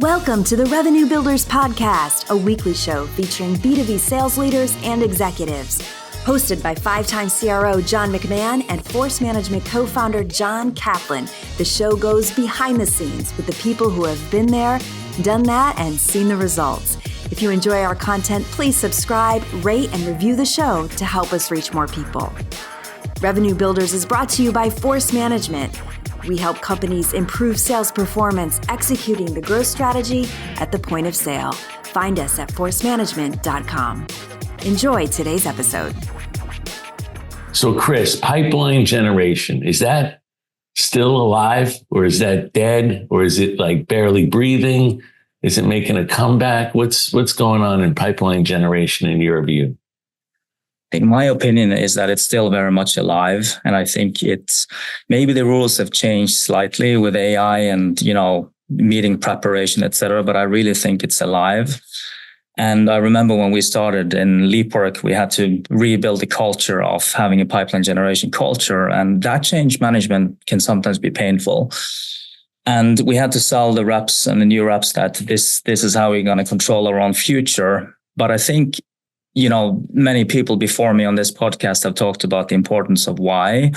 Welcome to the Revenue Builders Podcast, a weekly show featuring B2B sales leaders and executives. Hosted by five-time CRO John McMahon and Force Management co-founder John Kaplan, the show goes behind the scenes with the people who have been there, done that, and seen the results. If you enjoy our content, please subscribe, rate, and review the show to help us reach more people. Revenue Builders is brought to you by Force Management. We help companies improve sales performance, executing the growth strategy at the point of sale. Find us at forcemanagement.com. Enjoy today's episode. So, Chris, pipeline generation, is that still alive, or is that dead, or is it like barely breathing? Is it making a comeback? What's going on in pipeline generation in your view? In my opinion is that it's still very much alive. And I think it's maybe the rules have changed slightly with AI and, meeting preparation, etc. But I really think it's alive. And I remember when we started in Leapwork, we had to rebuild the culture of having a pipeline generation culture. And that change management can sometimes be painful. And we had to sell the reps and the new reps that this is how we're going to control our own future. But I think many people before me on this podcast have talked about the importance of why.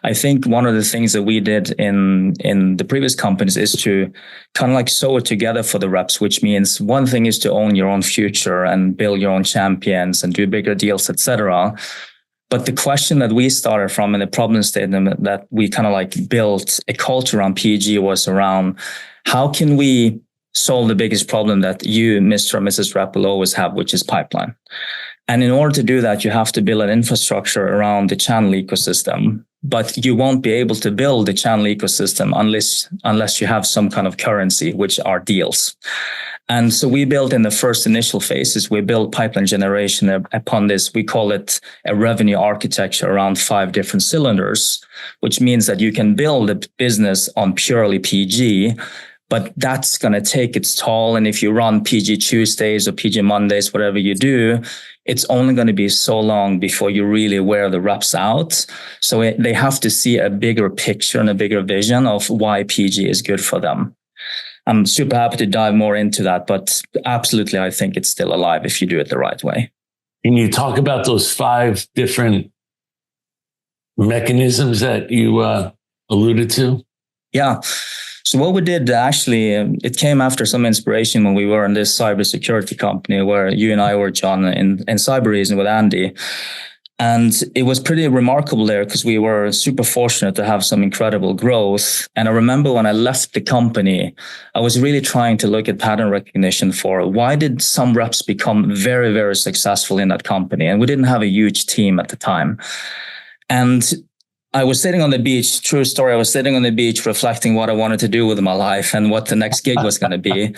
I think one of the things that we did in the previous companies is to kind of like sew it together for the reps, which means one thing is to own your own future and build your own champions and do bigger deals, etc. But the question that we started from in the problem statement that we kind of like built a culture around PG was around how can we solve the biggest problem that you, Mr. or Mrs. Rep, will always have, which is pipeline. And in order to do that, you have to build an infrastructure around the channel ecosystem. But you won't be able to build the channel ecosystem unless you have some kind of currency, which are deals. And so we built in the first initial phases, we built pipeline generation upon this. We call it a revenue architecture around 5 different cylinders, which means that you can build a business on purely PG, but that's going to take its toll. And if you run PG Tuesdays or PG Mondays, whatever you do, it's only going to be so long before you really wear the reps out. So they have to see a bigger picture and a bigger vision of why PG is good for them. I'm super happy to dive more into that, but absolutely, I think it's still alive if you do it the right way. Can you talk about those 5 different mechanisms that you alluded to? Yeah. So what we did actually, it came after some inspiration when we were in this cybersecurity company where you and I were, John, in Cyber with Andy. And it was pretty remarkable there because we were super fortunate to have some incredible growth. And I remember when I left the company, I was really trying to look at pattern recognition for why did some reps become very, very successful in that company? And we didn't have a huge team at the time. And I was sitting on the beach, true story. I was sitting on the beach reflecting what I wanted to do with my life and what the next gig was going to be.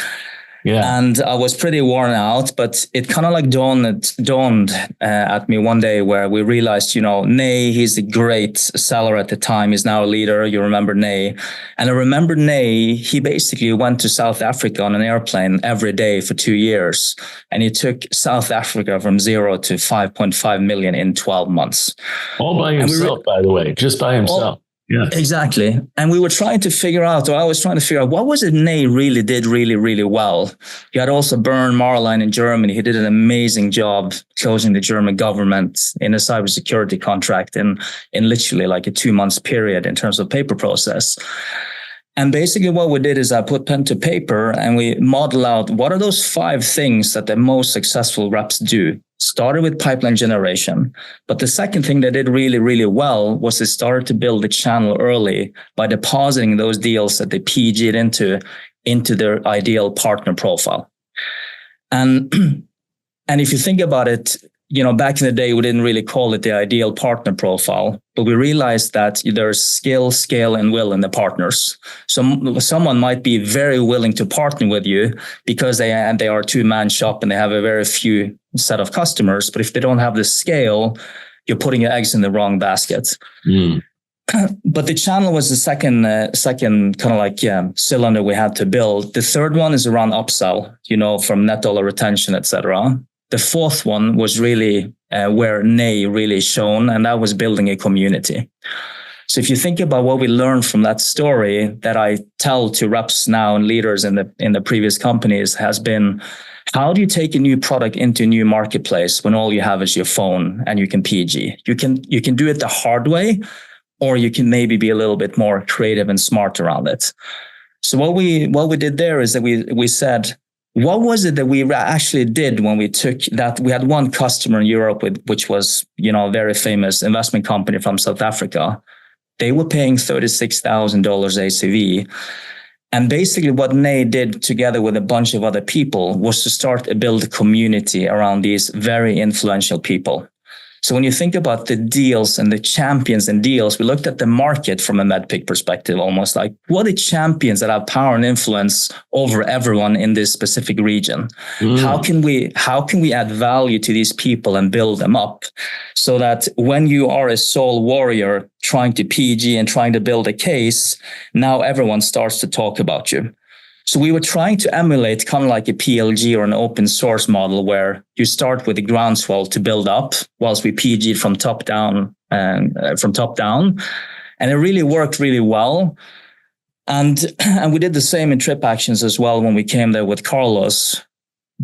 Yeah. And I was pretty worn out, but it kind of like dawned at me one day where we realized, Nay, he's a great seller at the time. He's now a leader. You remember Nay. And I remember Nay, he basically went to South Africa on an airplane every day for 2 years. And he took South Africa from 0 to 5.5 million in 12 months. All by himself, by the way, just by himself. Yeah, exactly. And we were trying to figure out, or I was trying to figure out, what was it Nay really did really, really well? He had also Bern Marline in Germany. He did an amazing job closing the German government in a cybersecurity contract in literally like a 2 months period in terms of paper process. And basically what we did is I put pen to paper and we model out what are those 5 things that the most successful reps do. Started with pipeline generation. But the second thing they did really, really well was they started to build the channel early by depositing those deals that they PG'd into their ideal partner profile. And if you think about it, back in the day, we didn't really call it the ideal partner profile, but we realized that there's skill, scale, and will in the partners. So someone might be very willing to partner with you because they are a 2-man shop and they have a very few set of customers. But if they don't have the scale, you're putting your eggs in the wrong basket. Mm. But the channel was the second kind of like cylinder we had to build. The third one is around upsell, from net dollar retention, etc. The fourth one was really where Nay really shone, and that was building a community. So if you think about what we learned from that story that I tell to reps now and leaders in the previous companies has been, how do you take a new product into a new marketplace when all you have is your phone and you can PG? You can do it the hard way, or you can maybe be a little bit more creative and smart around it. So what we did there is that we said, what was it that we actually did when we took that? We had one customer in Europe which was, a very famous investment company from South Africa. They were paying $36,000 ACV. And basically what they did together with a bunch of other people was to start to build a community around these very influential people. So when you think about the deals and the champions and deals, we looked at the market from a MedPick perspective, almost like, what are champions that have power and influence over everyone in this specific region? How can we add value to these people and build them up so that when you are a sole warrior trying to PG and trying to build a case, now everyone starts to talk about you. So we were trying to emulate kind of like a PLG or an open source model where you start with the groundswell to build up whilst we PG from top down. And it really worked really well. And we did the same in Trip Actions as well when we came there with Carlos.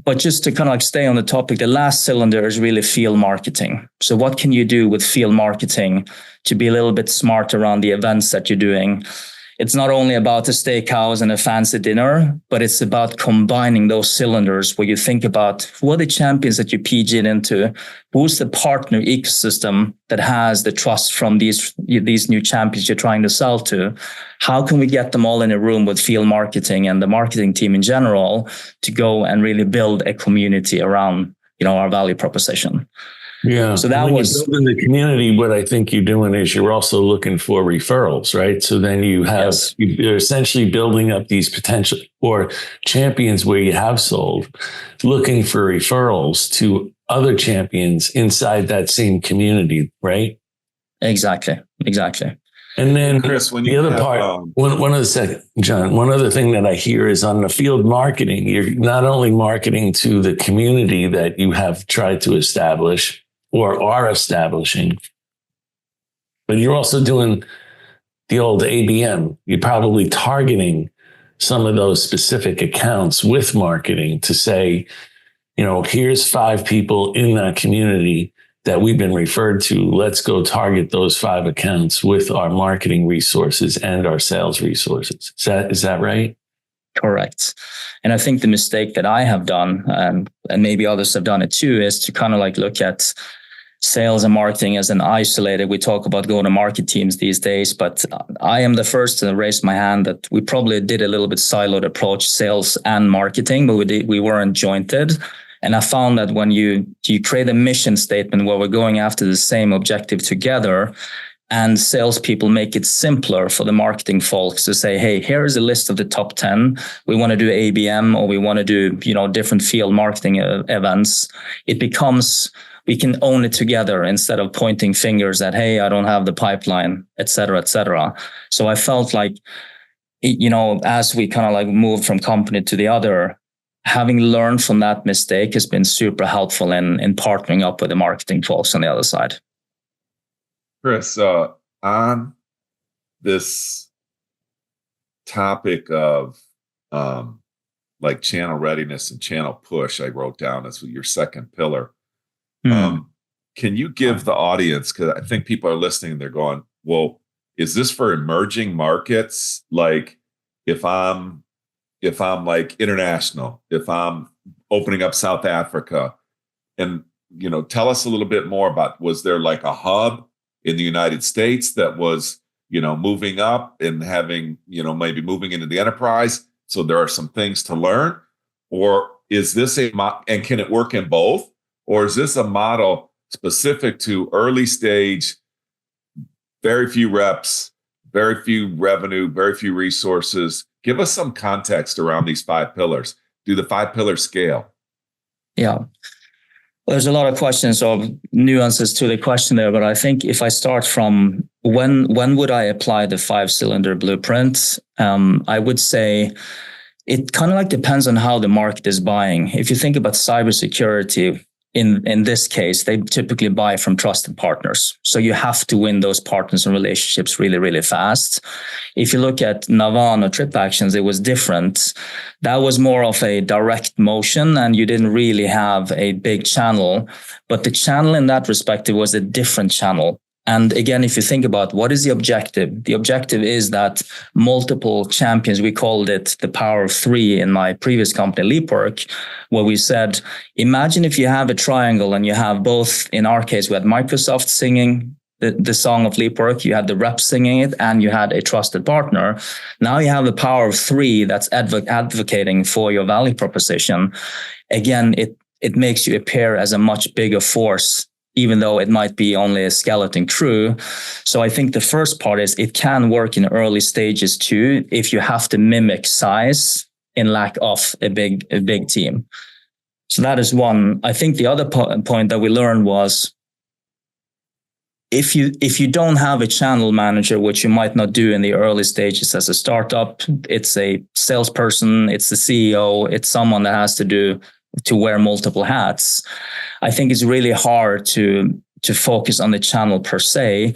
But just to kind of like stay on the topic, the last cylinder is really field marketing. So what can you do with field marketing to be a little bit smart around the events that you're doing? It's not only about a steakhouse and a fancy dinner, but it's about combining those cylinders where you think about what are the champions that you PG'd into, who's the partner ecosystem that has the trust from these new champions you're trying to sell to. How can we get them all in a room with field marketing and the marketing team in general to go and really build a community around, our value proposition? Yeah. So that was in the community. What I think you're doing is you're also looking for referrals, right? So then you're essentially building up these potential or champions where you have sold, looking for referrals to other champions inside that same community, right? Exactly. And then Chris, when the you other have, part, John, one other thing that I hear is on the field marketing, you're not only marketing to the community that you have tried to establish or are establishing, but you're also doing the old ABM. You're probably targeting some of those specific accounts with marketing to say, here's 5 people in that community that we've been referred to. Let's go target those 5 accounts with our marketing resources and our sales resources. Is that right? Correct. And I think the mistake that I have done, and maybe others have done it too, is to kind of like look at sales and marketing as an isolated. We talk about go-to-market teams these days, but I am the first to raise my hand that we probably did a little bit siloed approach, sales and marketing, but we weren't jointed. And I found that when you create a mission statement where we're going after the same objective together, and salespeople make it simpler for the marketing folks to say, hey, here is a list of the top 10. We want to do ABM, or we want to do, different field marketing events. It becomes, we can own it together instead of pointing fingers at, hey, I don't have the pipeline, et cetera, et cetera. So I felt like, as we kind of like moved from company to the other, having learned from that mistake has been super helpful in partnering up with the marketing folks on the other side. Chris, on this topic of like channel readiness and channel push, I wrote down as your second pillar. Can you give the audience, because I think people are listening, they're going, well, is this for emerging markets? Like if I'm like international, if I'm opening up South Africa, and, tell us a little bit more about, was there like a hub in the United States that was, moving up and having, maybe moving into the enterprise? So there are some things to learn, or is this and can it work in both? Or is this a model specific to early stage, very few reps, very few revenue, very few resources? Give us some context around these 5 pillars. Do the 5 pillars scale? Yeah. Well, there's a lot of questions or nuances to the question there, but I think if I start from when would I apply the 5-cylinder blueprint? I would say it kind of like depends on how the market is buying. If you think about cybersecurity, in this case, they typically buy from trusted partners. So you have to win those partners and relationships really, really fast. If you look at Navan or Trip Actions, it was different. That was more of a direct motion, and you didn't really have a big channel. But the channel in that respect, it was a different channel. And again, if you think about what is the objective is that multiple champions, we called it the power of three in my previous company, Leapwork, where we said, imagine if you have a triangle and you have both, in our case, we had Microsoft singing the song of Leapwork, you had the rep singing it, and you had a trusted partner. Now you have the power of three that's advocating for your value proposition. Again, it makes you appear as a much bigger force, even though it might be only a skeleton crew. So I think the first part is it can work in early stages too, if you have to mimic size in lack of a big team. So that is one. I think the other point that we learned was if you don't have a channel manager, which you might not do in the early stages as a startup, it's a salesperson, it's the CEO, it's someone that has to wear multiple hats. I think it's really hard to focus on the channel per se.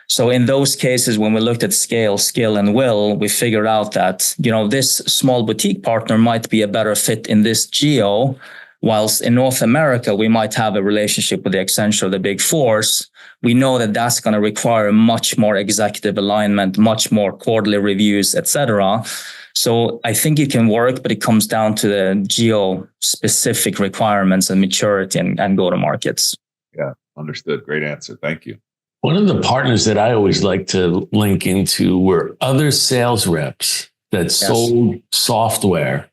So in those cases, when we looked at scale, skill, and will, we figured out that, this small boutique partner might be a better fit in this geo, whilst in North America, we might have a relationship with the Accenture, the Big Fours. We know that that's going to require much more executive alignment, much more quarterly reviews, etc. So I think it can work, but it comes down to the geo-specific requirements and maturity and go-to-markets. Yeah, understood. Great answer. Thank you. One of the partners that I always like to link into were other sales reps that sold software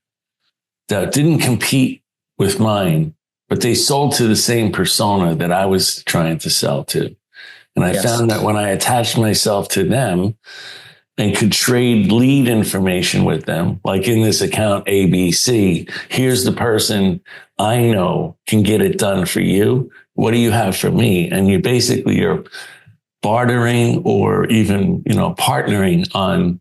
that didn't compete with mine, but they sold to the same persona that I was trying to sell to. And I found that when I attached myself to them and could trade lead information with them, like in this account ABC, here's the person I know can get it done for you. What do you have for me? And you're bartering or even, partnering on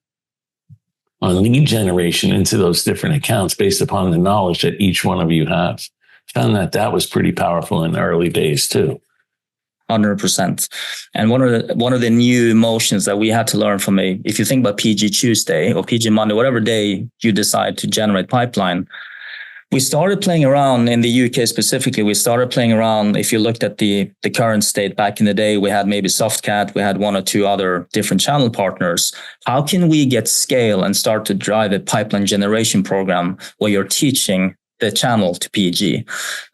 lead generation into those different accounts based upon the knowledge that each one of you has. Found that was pretty powerful in the early days too. 100%. And one of the new motions that we had to learn from if you think about PG Tuesday or PG Monday, whatever day you decide to generate pipeline, we started playing around in the UK specifically. We started playing around. If you looked at the current state back in the day, we had maybe Softcat, we had one or two other different channel partners. How can we get scale and start to drive a pipeline generation program where you're teaching the channel to PG?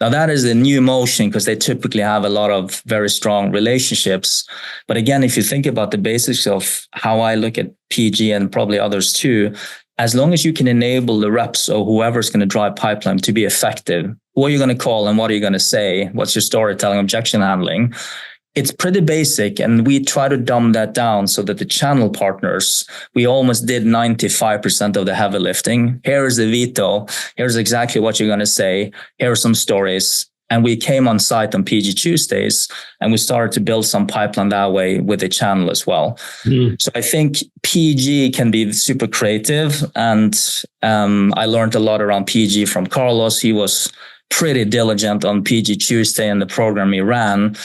Now that is a new motion because they typically have a lot of very strong relationships. But again, if you think about the basics of how I look at PG and probably others too, as long as you can enable the reps or whoever's going to drive pipeline to be effective, who are you going to call and what are you going to say? What's your storytelling, objection handling? It's pretty basic, and we try to dumb that down so that the channel partners, we almost did 95% of the heavy lifting. Here is the veto. Here's exactly what you're going to say. Here are some stories. And we came on site on PG Tuesdays, and we started to build some pipeline that way with the channel as well. So I think PG can be super creative. And I learned a lot around PG from Carlos. He was pretty diligent on PG Tuesday and the program he ran.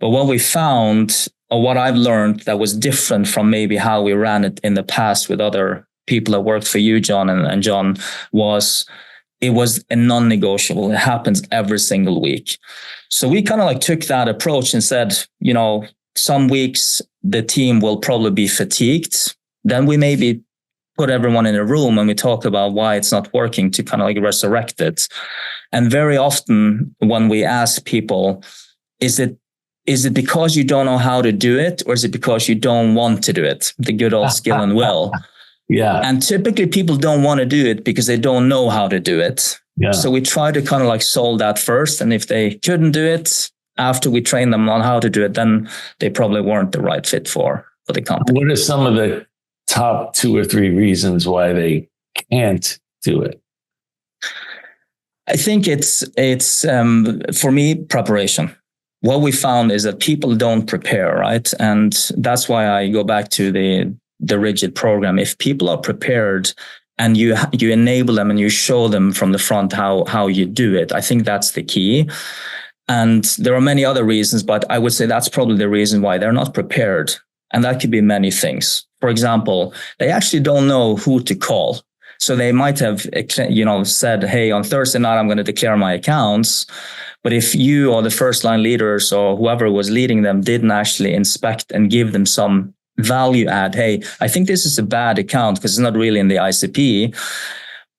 But what we found, or what I've learned that was different from maybe how we ran it in the past with other people that worked for you, John and John, was it was a non-negotiable. It happens every single week. So we kind of took that approach and said, some weeks the team will probably be fatigued. Then we maybe put everyone in a room and we talk about why it's not working to kind of resurrect it. And very often when we ask people, is it because you don't know how to do it, or is it because you don't want to do it? The good old skill and will. Yeah. And typically people don't want to do it because they don't know how to do it. Yeah. So we try to kind of solve that first. And if they couldn't do it after we train them on how to do it, then they probably weren't the right fit for the company. What are some of the top 2 or 3 reasons why they can't do it? I think it's for me, preparation. What we found is that people don't prepare, right? And that's why I go back to the rigid program. If people are prepared and you enable them and you show them from the front how you do it, I think that's the key. And there are many other reasons, but I would say that's probably the reason why they're not prepared. And that could be many things. For example, they actually don't know who to call. So they might have, said, hey, on Thursday night, I'm going to declare my accounts. But if you or the first line leaders or whoever was leading them didn't actually inspect and give them some value add, hey, I think this is a bad account because it's not really in the ICP,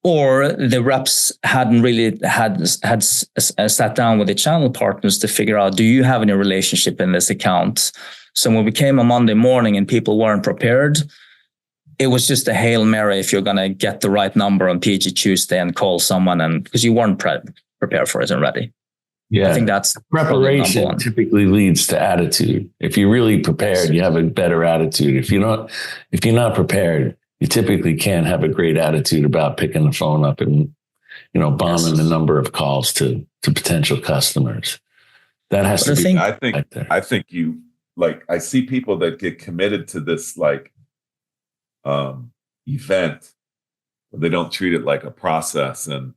or the reps hadn't really had sat down with the channel partners to figure out, do you have any relationship in this account? So when we came on Monday morning and people weren't prepared, it was just a Hail Mary if you're going to get the right number on PG Tuesday and call someone, and because you weren't prepared for it and ready. Yeah. I think that's preparation typically leads to attitude. If you're really prepared, you have a better attitude. If you're not prepared, you typically can't have a great attitude about picking the phone up and, bombing the number of calls to potential customers. That has to be. I think you, like, I see people that get committed to this, like, event, but they don't treat it like a process. And,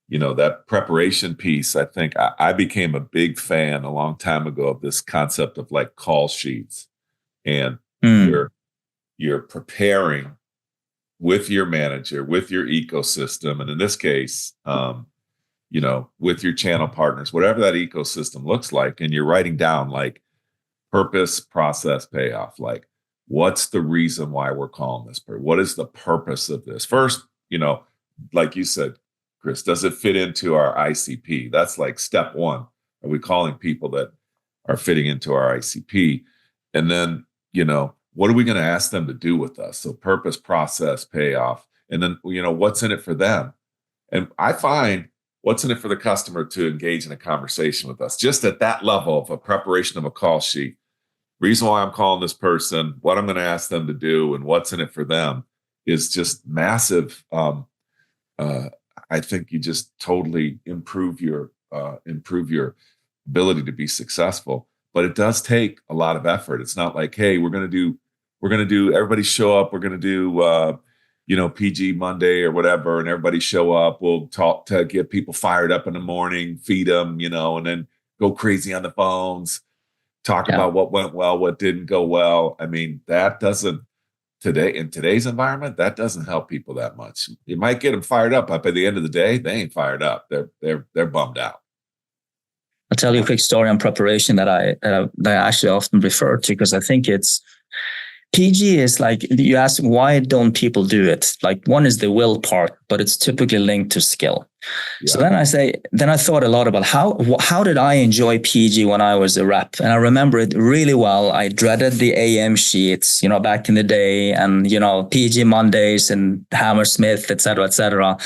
that preparation piece, I think I became a big fan a long time ago of this concept of like call sheets, and you're preparing with your manager, with your ecosystem. And in this case, with your channel partners, whatever that ecosystem looks like, and you're writing down like purpose, process, payoff, like, what's the reason why we're calling this person? What is the purpose of this? First, like you said, Chris, does it fit into our ICP? That's like step one. Are we calling people that are fitting into our ICP? And then, what are we going to ask them to do with us? So purpose, process, payoff. And then, what's in it for them? And I find what's in it for the customer to engage in a conversation with us, just at that level of a preparation of a call sheet. Reason why I'm calling this person, what I'm going to ask them to do, and what's in it for them is just massive. I think you just totally improve your ability to be successful. But it does take a lot of effort. It's not like, hey, we're going to do, everybody show up. We're going to do, PG Monday or whatever, and everybody show up. We'll talk to get people fired up in the morning, feed them, and then go crazy on the phones. Talk about what went well, what didn't go well. I mean, that doesn't, in today's environment, that doesn't help people that much. You might get them fired up, but by the end of the day, they ain't fired up. They're bummed out. I'll tell you a quick story on preparation that I actually often refer to, because I think it's PG is like, you ask, why don't people do it? Like, one is the will part, but it's typically linked to skill. Yeah. So then I thought a lot about how did I enjoy PG when I was a rep? And I remember it really well. I dreaded the AM sheets, back in the day, and, PG Mondays and Hammersmith, et cetera, et cetera.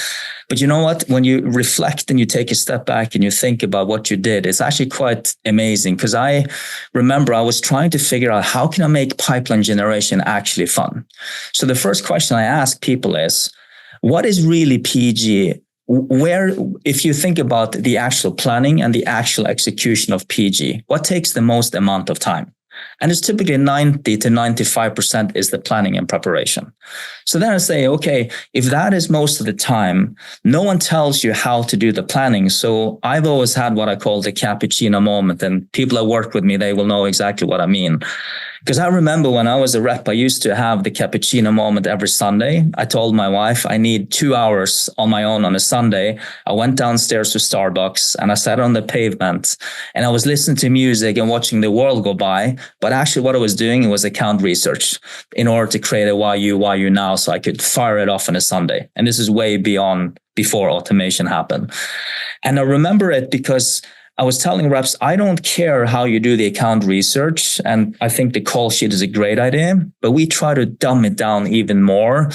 But you know what? When you reflect and you take a step back and you think about what you did, it's actually quite amazing. Because I remember I was trying to figure out, how can I make pipeline generation actually fun? So the first question I ask people is, what is really PG? Where, if you think about the actual planning and the actual execution of PG, what takes the most amount of time? And it's typically 90 to 95% is the planning and preparation. So then I say, okay, if that is most of the time, no one tells you how to do the planning. So I've always had what I call the cappuccino moment, and people that work with me, they will know exactly what I mean. Because I remember when I was a rep, I used to have the cappuccino moment every Sunday. I told my wife I need 2 hours on my own on a Sunday. I went downstairs to Starbucks and I sat on the pavement and I was listening to music and watching the world go by. But actually what I was doing was account research in order to create a why you now, so I could fire it off on a Sunday. And this is way before automation happened. And I remember it because I was telling reps, I don't care how you do the account research. And I think the call sheet is a great idea, but we try to dumb it down even more.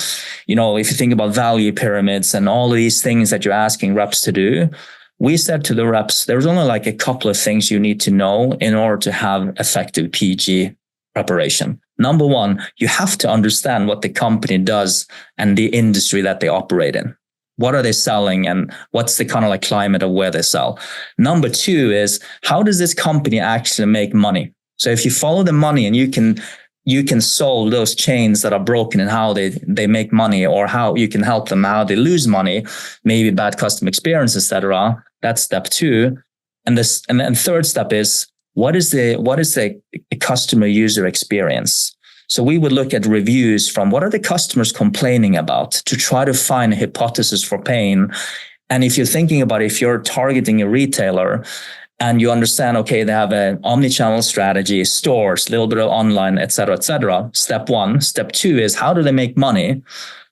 If you think about value pyramids and all of these things that you're asking reps to do, we said to the reps, there's only like a couple of things you need to know in order to have effective PG preparation. Number one, you have to understand what the company does and the industry that they operate in. What are they selling and what's the kind of like climate of where they sell? Number two is, how does this company actually make money? So if you follow the money and you can solve those chains that are broken and how they make money, or how you can help them, how they lose money, maybe bad customer experience, etc. That's step two. And then third step is, what is the customer user experience? So we would look at reviews from what are the customers complaining about to try to find a hypothesis for pain. And if you're thinking about if you're targeting a retailer and you understand, okay, they have an omni-channel strategy, stores, a little bit of online, et cetera, step one. Step two is, how do they make money?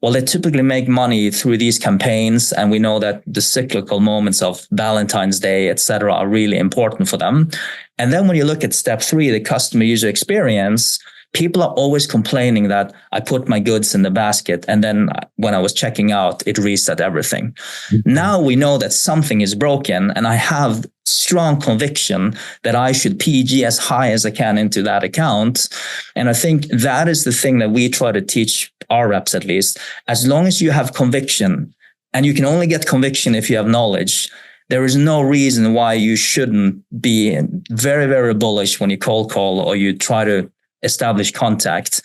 Well, they typically make money through these campaigns. And we know that the cyclical moments of Valentine's Day, et cetera, are really important for them. And then when you look at step three, the customer user experience, people are always complaining that I put my goods in the basket and then when I was checking out, it reset everything. Mm-hmm. Now we know that something is broken, and I have strong conviction that I should PG as high as I can into that account. And I think that is the thing that we try to teach our reps, at least. As long as you have conviction, and you can only get conviction if you have knowledge, there is no reason why you shouldn't be very, very bullish when you cold call or you try to establish contact.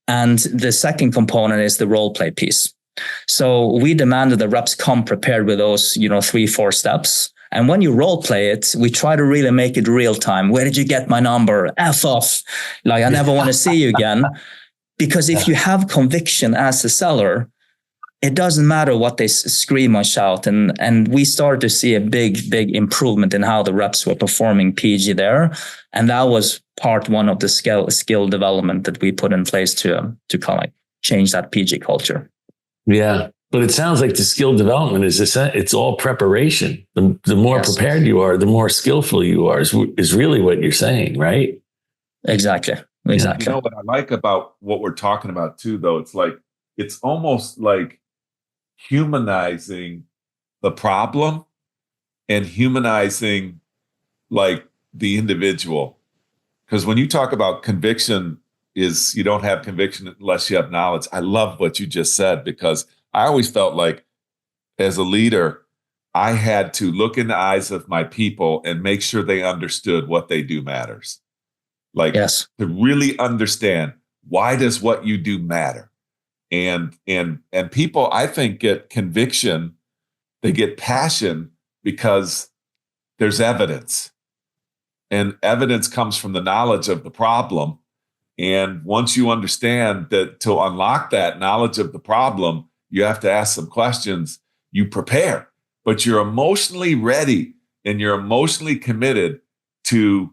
And the second component is the role play piece. So we demanded the reps come prepared with those, 3-4 steps. And when you role play it, we try to really make it real time. Where did you get my number? F off. Like, I never want to see you again. Because if you have conviction as a seller, it doesn't matter what they scream or shout. And we started to see a big improvement in how the reps were performing PG there. And that was part one of the skill development that we put in place to kind of change that PG culture. Yeah. But it sounds like the skill development it's all preparation. The more prepared you are, the more skillful you are is really what you're saying, right? Exactly. You know what I like about what we're talking about too, though? It's almost like humanizing the problem and humanizing like the individual. Because when you talk about conviction, is you don't have conviction unless you have knowledge. I love what you just said, because I always felt like as a leader, I had to look in the eyes of my people and make sure they understood what they do matters. Like, yes, to really understand, why does what you do matter? And people, I think, get conviction, they get passion because there's evidence. And evidence comes from the knowledge of the problem. And once you understand that to unlock that knowledge of the problem, you have to ask some questions, you prepare, but you're emotionally ready and you're emotionally committed to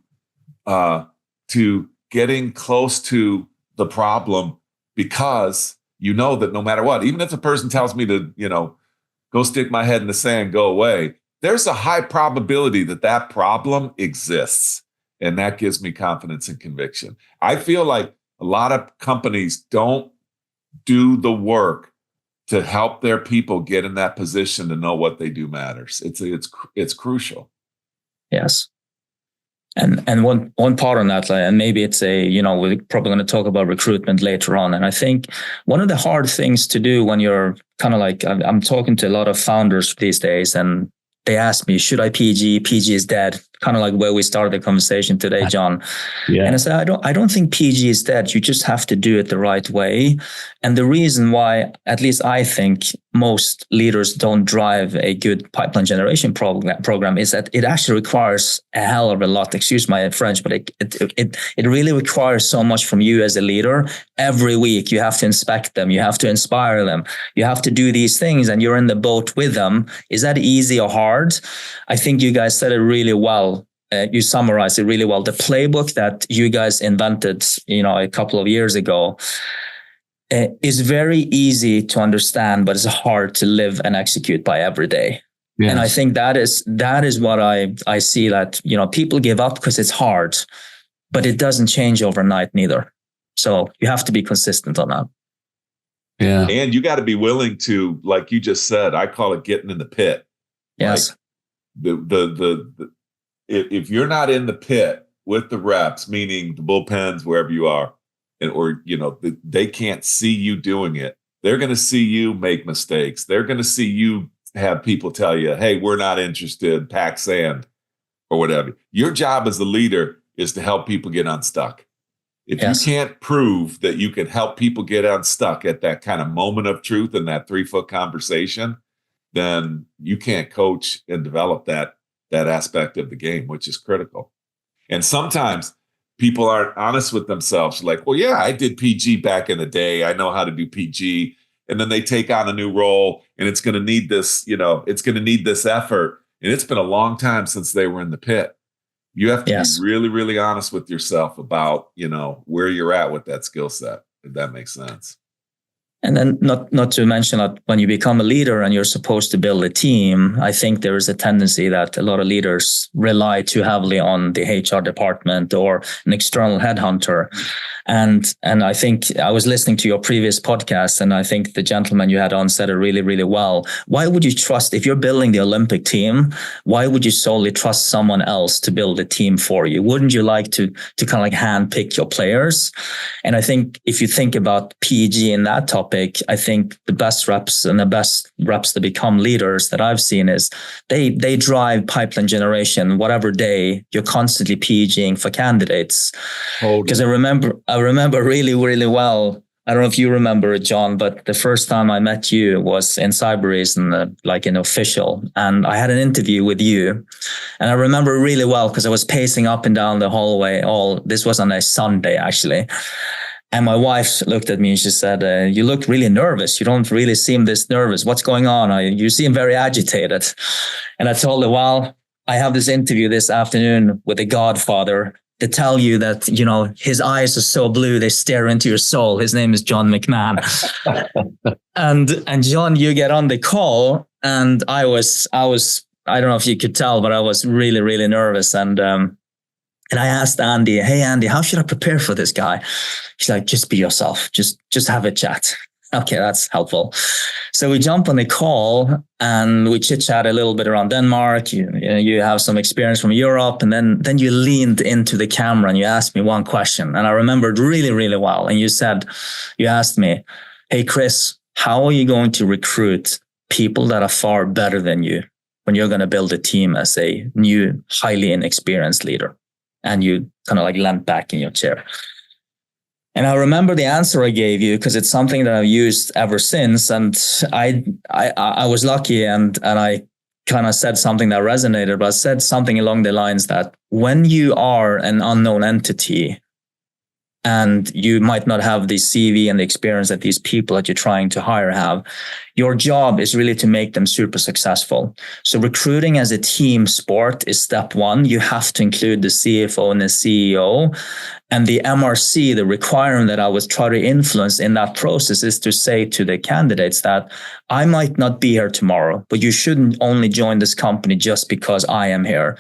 getting close to the problem, because you know that no matter what, even if the person tells me to, go stick my head in the sand, go away, there's a high probability that problem exists. And that gives me confidence and conviction. I feel like a lot of companies don't do the work to help their people get in that position to know what they do matters. It's crucial. Yes. And one part on that, and maybe it's we're probably going to talk about recruitment later on. And I think one of the hard things to do when you're kind of like, I'm talking to a lot of founders these days, and they ask me, should I PG? PG is dead. Kind of like where we started the conversation today, John. Yeah. And I said, I don't think PG is dead. You just have to do it the right way. And the reason why, at least I think, most leaders don't drive a good pipeline generation program is that it actually requires a hell of a lot. Excuse my French, but it really requires so much from you as a leader. Every week, you have to inspect them. You have to inspire them. You have to do these things, and you're in the boat with them. Is that easy or hard? I think you guys said it really well. You summarized it really well. The playbook that you guys invented, a couple of years ago, is very easy to understand, but it's hard to live and execute by every day. Yes. And I think that is what I see, that, people give up because it's hard, but it doesn't change overnight neither. So you have to be consistent on that. Yeah. And you got to be willing to, like you just said, I call it getting in the pit. Yes. Like if you're not in the pit with the reps, meaning the bullpens, wherever you are, they can't see you doing it. They're going to see you make mistakes. They're going to see you have people tell you, hey, we're not interested, pack sand or whatever. Your job as a leader is to help people get unstuck. If you can't prove that you can help people get unstuck at that kind of moment of truth in that 3-foot conversation, then you can't coach and develop that that aspect of the game, which is critical. And sometimes people aren't honest with themselves. Like, well, yeah, I did PG back in the day. I know how to do PG. And then they take on a new role, and it's going to need this, it's going to need this effort. And it's been a long time since they were in the pit. You have to be really, really honest with yourself about, where you're at with that skill set, if that makes sense. And then not to mention that when you become a leader and you're supposed to build a team, I think there is a tendency that a lot of leaders rely too heavily on the HR department or an external headhunter. And I think I was listening to your previous podcast, and I think the gentleman you had on said it really, really well. Why would you trust, if you're building the Olympic team, why would you solely trust someone else to build a team for you? Wouldn't you like to kind of like handpick your players? And I think if you think about PEG in that topic, I think the best reps and the best reps that become leaders that I've seen is they drive pipeline generation. Whatever day, you're constantly PEGing for candidates. Because I remember really, really well. I don't know if you remember it, John, but the first time I met you was in Cybereason, like an official. And I had an interview with you. And I remember really well because I was pacing up and down the hallway. This was on a Sunday, actually. And my wife looked at me and she said, you look really nervous. You don't really seem this nervous. What's going on? You seem very agitated. And I told her, well, I have this interview this afternoon with the Godfather to tell you that, his eyes are so blue, they stare into your soul. His name is John McMahon. and John, you get on the call, and I don't know if you could tell, but I was really, really nervous. And I asked Andy, hey, Andy, how should I prepare for this guy? She's like, just be yourself. Just have a chat. Okay, that's helpful. So we jump on the call and we chit chat a little bit around Denmark. You have some experience from Europe, and then you leaned into the camera and you asked me one question, and I remembered really, really well. And you asked me, hey, Chris, how are you going to recruit people that are far better than you when you're going to build a team as a new, highly inexperienced leader? And you kind of like leant back in your chair. And I remember the answer I gave you because it's something that I've used ever since. And I was lucky and I kind of said something that resonated, but I said something along the lines that when you are an unknown entity and you might not have the CV and the experience that these people that you're trying to hire have, your job is really to make them super successful. So recruiting as a team sport is step one. You have to include the CFO and the CEO. And the MRC, the requirement that I was trying to influence in that process is to say to the candidates that I might not be here tomorrow, but you shouldn't only join this company just because I am here.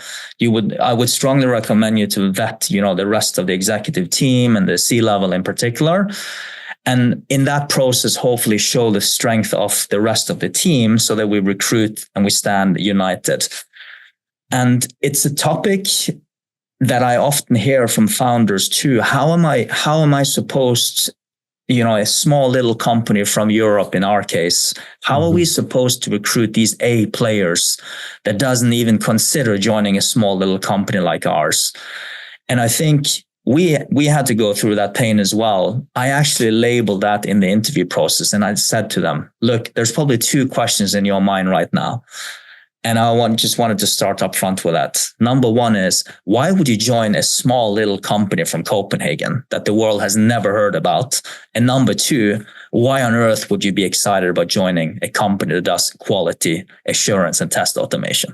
I would strongly recommend you to vet, the rest of the executive team and the C-level in particular. And in that process, hopefully show the strength of the rest of the team so that we recruit and we stand united. And it's a topic that I often hear from founders too. How am I supposed, a small little company from Europe in our case, how are we supposed to recruit these A players that doesn't even consider joining a small little company like ours? And I think we had to go through that pain as well. I actually labeled that in the interview process. And I said to them, look, there's probably two questions in your mind right now. And I just wanted to start up front with that. Number one is, why would you join a small little company from Copenhagen that the world has never heard about? And number two, why on earth would you be excited about joining a company that does quality assurance and test automation?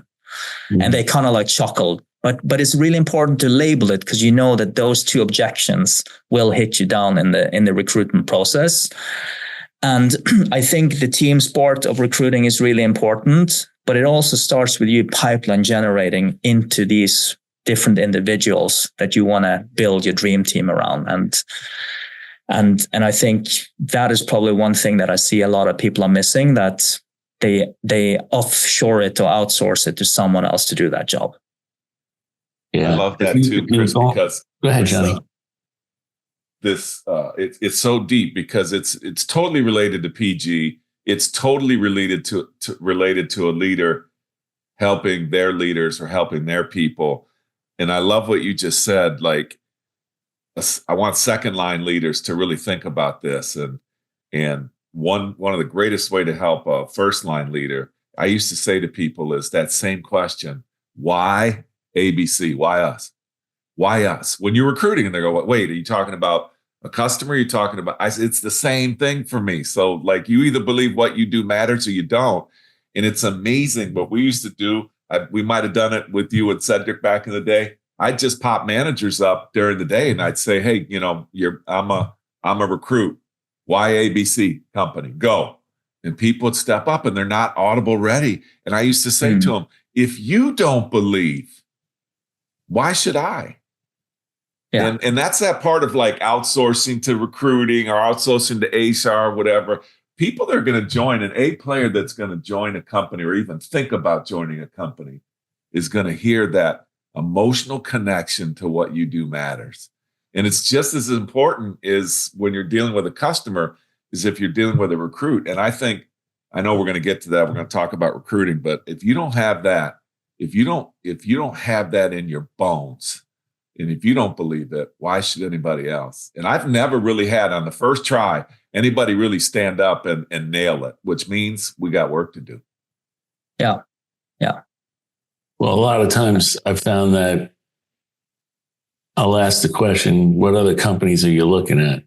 Mm-hmm. And they kind of like chuckled. But it's really important to label it because you know that those two objections will hit you down in the recruitment process. And I think the team sport of recruiting is really important, but it also starts with you pipeline generating into these different individuals that you want to build your dream team around. And I think that is probably one thing that I see a lot of people are missing, that they offshore it or outsource it to someone else to do that job. Yeah, I love that too, Chris, because go ahead, Johnny. It's so deep because it's totally related to PG. It's totally related to a leader helping their leaders or helping their people. And I love what you just said. Like, I want second line leaders to really think about this. And one of the greatest way to help a first line leader, I used to say to people, is that same question: Why ABC? Why us? Why us? When you're recruiting and they go, wait, are you talking about a customer? You're talking about, it's the same thing for me. So like you either believe what you do matters or you don't. And it's amazing what we used to do. We might have done it with you and Cedric back in the day. I'd just pop managers up during the day and I'd say, hey, I'm a recruit. Why ABC company? Go. And people would step up and they're not audible ready. And I used to say to them, if you don't believe, why should I? Yeah. And that's that part of like outsourcing to recruiting or outsourcing to HR, whatever. People that are going to join, an A player that's going to join a company or even think about joining a company is going to hear that emotional connection to what you do matters. And it's just as important as when you're dealing with a customer as if you're dealing with a recruit. And I know we're going to get to that. We're going to talk about recruiting, but if you don't have that, if you don't have that in your bones, and if you don't believe it, why should anybody else? And I've never really had on the first try anybody really stand up and nail it, which means we got work to do. Yeah. Yeah. Well, a lot of times I've found that I'll ask the question, what other companies are you looking at?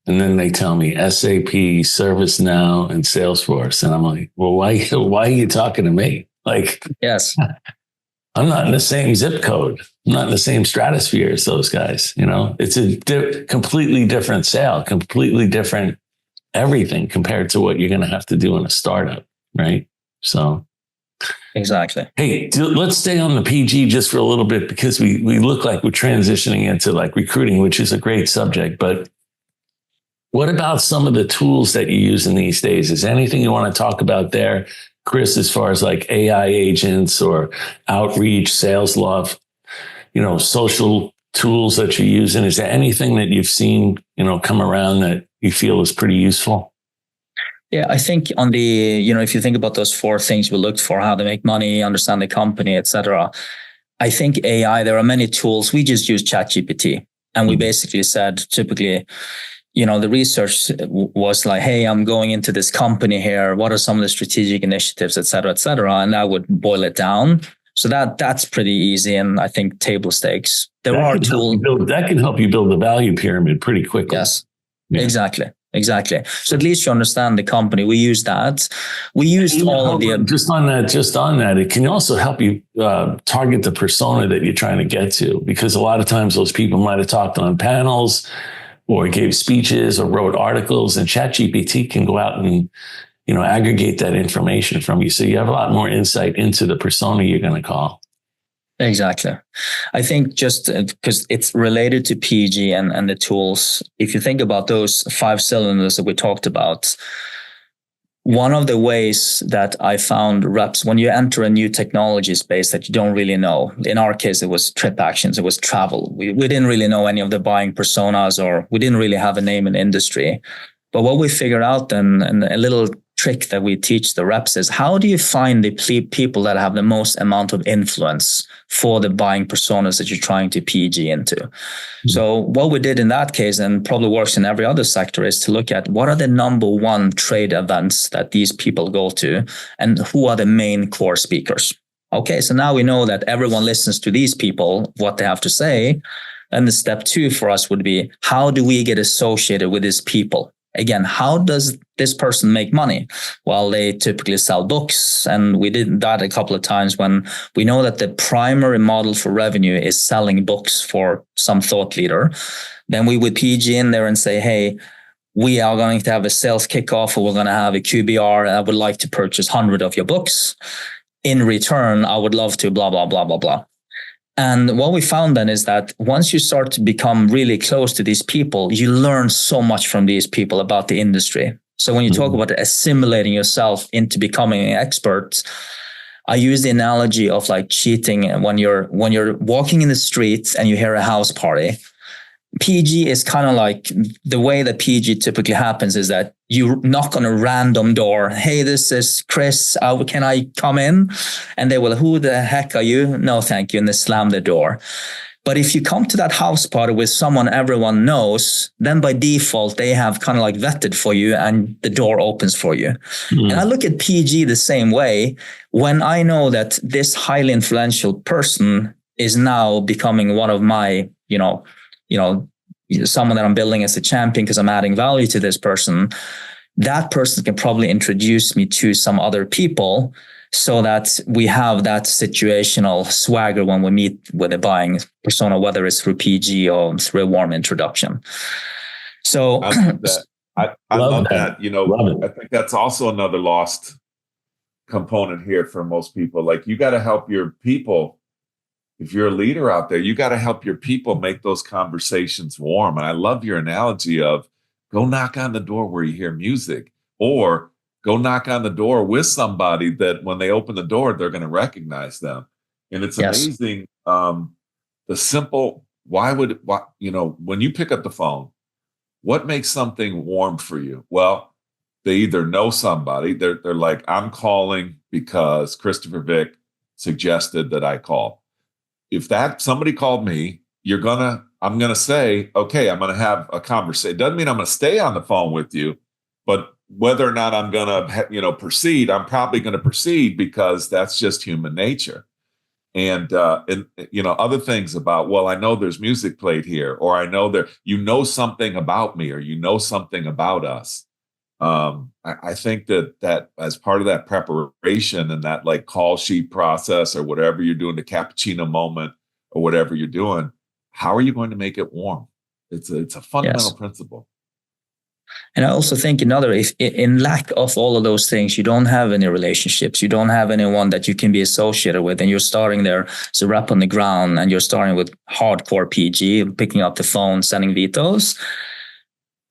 And then they tell me SAP, ServiceNow, and Salesforce. And I'm like, well, why are you talking to me? Like, yes, I'm not in the same zip code. I'm not in the same stratosphere as those guys. It's a completely different sale, completely different everything compared to what you're going to have to do in a startup. Right. So. Exactly. Hey, let's stay on the PG just for a little bit because we look like we're transitioning into like recruiting, which is a great subject. But what about some of the tools that you use in these days? Is there anything you want to talk about there, Chris, as far as like AI agents or outreach, sales love, social tools that you're using? Is there anything that you've seen, come around that you feel is pretty useful? Yeah, I think on the, if you think about those 4 things we looked for, how to make money, understand the company, etc. I think AI, there are many tools. We just use ChatGPT. And we basically said, typically, the research was like, hey, I'm going into this company here. What are some of the strategic initiatives, et cetera, et cetera? And I would boil it down. So that's pretty easy. And I think table stakes. There are tools that can help you build the value pyramid pretty quickly. Yes, yeah. Exactly. So at least you understand the company. We use that. We used all of the... Just on that, it can also help you target the persona that you're trying to get to. Because a lot of times those people might have talked on panels or gave speeches or wrote articles, and ChatGPT can go out and, aggregate that information from you. So you have a lot more insight into the persona you're going to call. Exactly. I think just because it's related to PG and the tools, if you think about those 5 cylinders that we talked about, one of the ways that I found reps, when you enter a new technology space that you don't really know, in our case, it was trip actions, it was travel. We didn't really know any of the buying personas, or we didn't really have a name in the industry. But what we figured out then, and a little trick that we teach the reps, is how do you find the people that have the most amount of influence for the buying personas that you're trying to PG into? Mm-hmm. So what we did in that case, and probably works in every other sector, is to look at what are the number 1 trade events that these people go to and who are the main core speakers. Okay, so now we know that everyone listens to these people, what they have to say. And the step 2 for us would be, how do we get associated with these people? Again, how does this person make money? Well, they typically sell books. And we did that a couple of times when we know that the primary model for revenue is selling books for some thought leader. Then we would PG in there and say, hey, we are going to have a sales kickoff, or we're going to have a QBR. I would like to purchase 100 of your books. In return, I would love to blah, blah, blah, blah, blah. And what we found then is that once you start to become really close to these people, you learn so much from these people about the industry. So when you talk about assimilating yourself into becoming an expert, I use the analogy of like cheating when you're walking in the streets and you hear a house party. PG is kind of like the way that PG typically happens is that you knock on a random door. Hey, this is Chris. Can I come in? And they will, who the heck are you? No, thank you. And they slam the door. But if you come to that house party with someone everyone knows, then by default, they have kind of like vetted for you and the door opens for you. And I look at PG the same way. When I know that this highly influential person is now becoming one of my, someone that I'm building as a champion because I'm adding value to this person, that person can probably introduce me to some other people so that we have that situational swagger when we meet with a buying persona, whether it's through PG or through a warm introduction. So I love that. I think that's also another lost component here for most people. Like, you got to help your people. If you're a leader out there, you got to help your people make those conversations warm. And I love your analogy of go knock on the door where you hear music, or go knock on the door with somebody that when they open the door, they're going to recognize them. And it's amazing. The simple, when you pick up the phone, what makes something warm for you? Well, they either know somebody, they're like, I'm calling because Christopher Vik suggested that I call. If that somebody called me, I'm going to say, okay, I'm going to have a conversation. It doesn't mean I'm going to stay on the phone with you, but whether or not I'm going to, proceed, I'm probably going to proceed because that's just human nature. And other things about, well, I know there's music played here, or I know something about me, or something about us. I think that as part of that preparation and that like call sheet process or whatever you're doing, the cappuccino moment or whatever you're doing, how are you going to make it warm? It's a fundamental principle. And I also think if in lack of all of those things, you don't have any relationships, you don't have anyone that you can be associated with, and you're starting there as a rep on the ground, and you're starting with hardcore PG, picking up the phone, sending vetoes.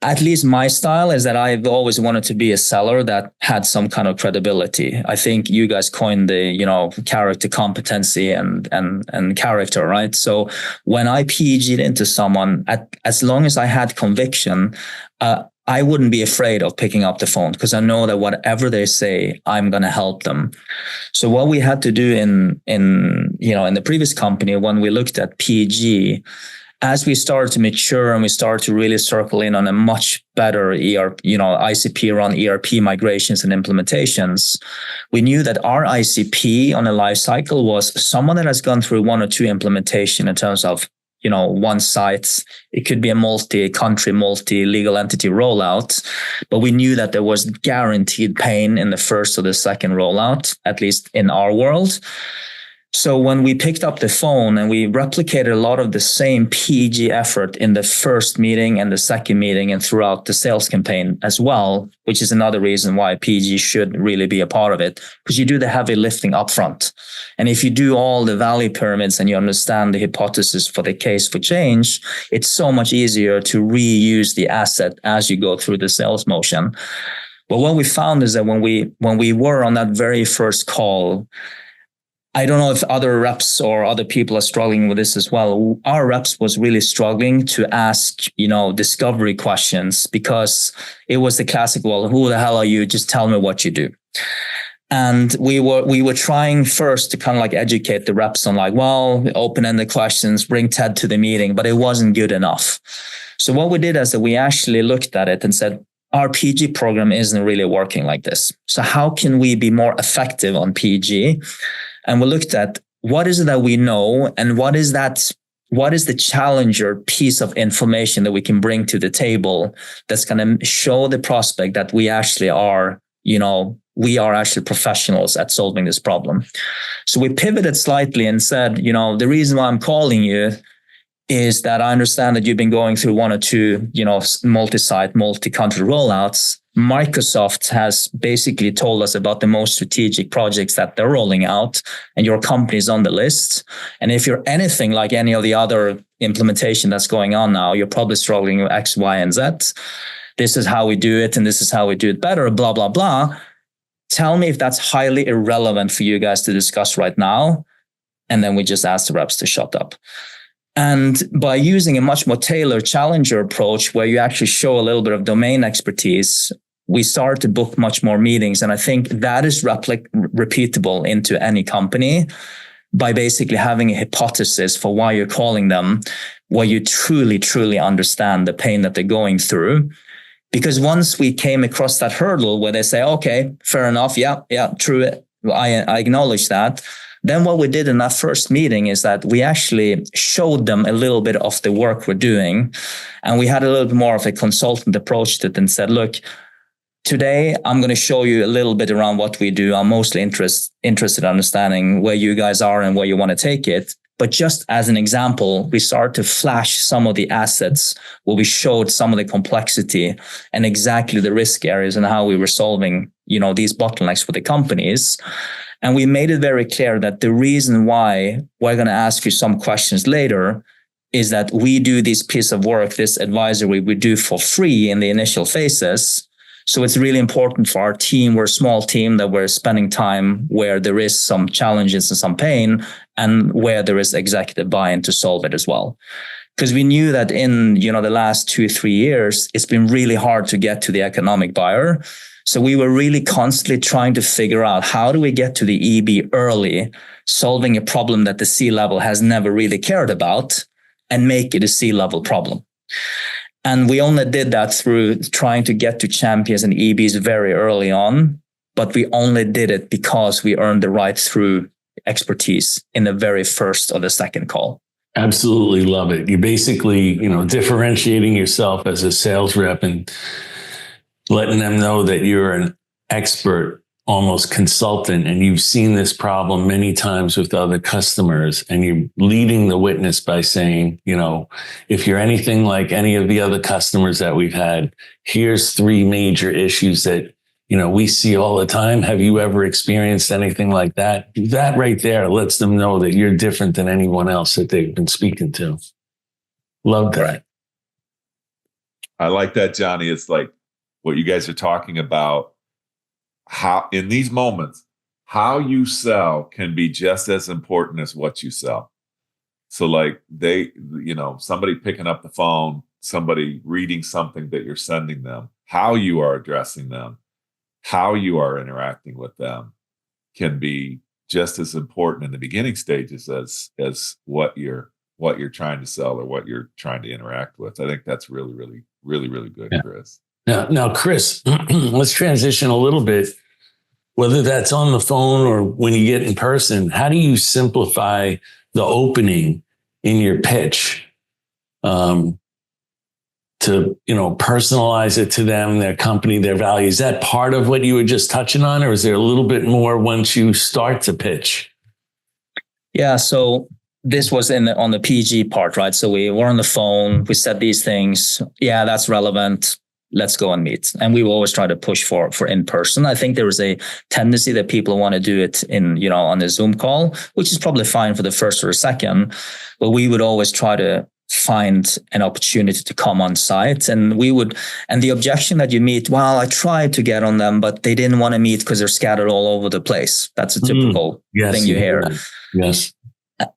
At least my style is that I've always wanted to be a seller that had some kind of credibility. I think you guys coined the, character competency and character, right? So when I PG'd into someone, as long as I had conviction, I wouldn't be afraid of picking up the phone because I know that whatever they say, I'm going to help them. So what we had to do in the previous company, when we looked at PG, as we started to mature and we started to really circle in on a much better ICP run ERP migrations and implementations, we knew that our ICP on a life cycle was someone that has gone through one or two implementation in terms of one site. It could be a multi-country, multi-legal entity rollout, but we knew that there was guaranteed pain in the first or the second rollout, at least in our world. So when we picked up the phone and we replicated a lot of the same PG effort in the first meeting and the second meeting and throughout the sales campaign as well, which is another reason why PG should really be a part of it, because you do the heavy lifting upfront. And if you do all the value pyramids and you understand the hypothesis for the case for change, it's so much easier to reuse the asset as you go through the sales motion. But what we found is that when we were on that very first call, I don't know if other reps or other people are struggling with this as well. Our reps was really struggling to ask, discovery questions because it was the classic, well, who the hell are you? Just tell me what you do. And we were trying first to kind of like educate the reps on like, well, open-ended questions, bring Ted to the meeting, but it wasn't good enough. So what we did is that we actually looked at it and said, our PG program isn't really working like this. So how can we be more effective on PG? And we looked at what is it that we know and what is the challenger piece of information that we can bring to the table that's going to show the prospect that we actually are, we are actually professionals at solving this problem. So we pivoted slightly and said, the reason why I'm calling you is that I understand that you've been going through one or two, multi-site, multi-country rollouts. Microsoft has basically told us about the most strategic projects that they're rolling out, and your company is on the list. And if you're anything like any of the other implementation that's going on now, you're probably struggling with X, Y, and Z. This is how we do it, and this is how we do it better, blah, blah, blah. Tell me if that's highly irrelevant for you guys to discuss right now. And then we just ask the reps to shut up. And by using a much more tailored challenger approach, where you actually show a little bit of domain expertise, we start to book much more meetings. And I think that is repeatable into any company. by basically having a hypothesis for why you're calling them, where you truly, truly understand the pain that they're going through. Because once we came across that hurdle where they say, okay, fair enough. Yeah, true. I acknowledge that. Then what we did in that first meeting is that we actually showed them a little bit of the work we're doing. And we had a little bit more of a consultant approach to it and said, look, today I'm going to show you a little bit around what we do. I'm mostly interested in understanding where you guys are and where you want to take it. But just as an example, we started to flash some of the assets where we showed some of the complexity and exactly the risk areas and how we were solving, these bottlenecks for the companies. And we made it very clear that the reason why we're going to ask you some questions later is that we do this piece of work, this advisory we do for free in the initial phases. So it's really important for our team. We're a small team that we're spending time where there is some challenges and some pain and where there is executive buy-in to solve it as well. Because we knew that in, the last 2-3 years, it's been really hard to get to the economic buyer. So we were really constantly trying to figure out how do we get to the EB early, solving a problem that the C-level has never really cared about and make it a C-level problem. And we only did that through trying to get to champions and EBs very early on, but we only did it because we earned the right through expertise in the very first or the second call. Absolutely love it. You're basically, differentiating yourself as a sales rep and letting them know that you're an expert, almost consultant, and you've seen this problem many times with other customers, and you're leading the witness by saying, if you're anything like any of the other customers that we've had, here's 3 major issues that, we see all the time. Have you ever experienced anything like that? That right there lets them know that you're different than anyone else that they've been speaking to. Love that. I like that, Johnny. It's like what you guys are talking about. How in these moments, how you sell can be just as important as what you sell. So like somebody picking up the phone, somebody reading something that you're sending them, how you are addressing them, how you are interacting with them can be just as important in the beginning stages as what you're trying to sell or what you're trying to interact with. I think that's really, really, really, really good, yeah. Chris. Now, Chris, let's transition a little bit. Whether that's on the phone or when you get in person, how do you simplify the opening in your pitch to personalize it to them, their company, their values? Is that part of what you were just touching on, or is there a little bit more once you start to pitch? Yeah, so this was on the PG part, right? So we were on the phone, we said these things. Yeah, that's relevant. Let's go and meet. And we will always try to push for in person. I think there is a tendency that people want to do it on a Zoom call, which is probably fine for the first or second, but we would always try to find an opportunity to come on site. And the objection that you meet, well, I tried to get on them, but they didn't want to meet because they're scattered all over the place. That's a typical thing you hear. Yes.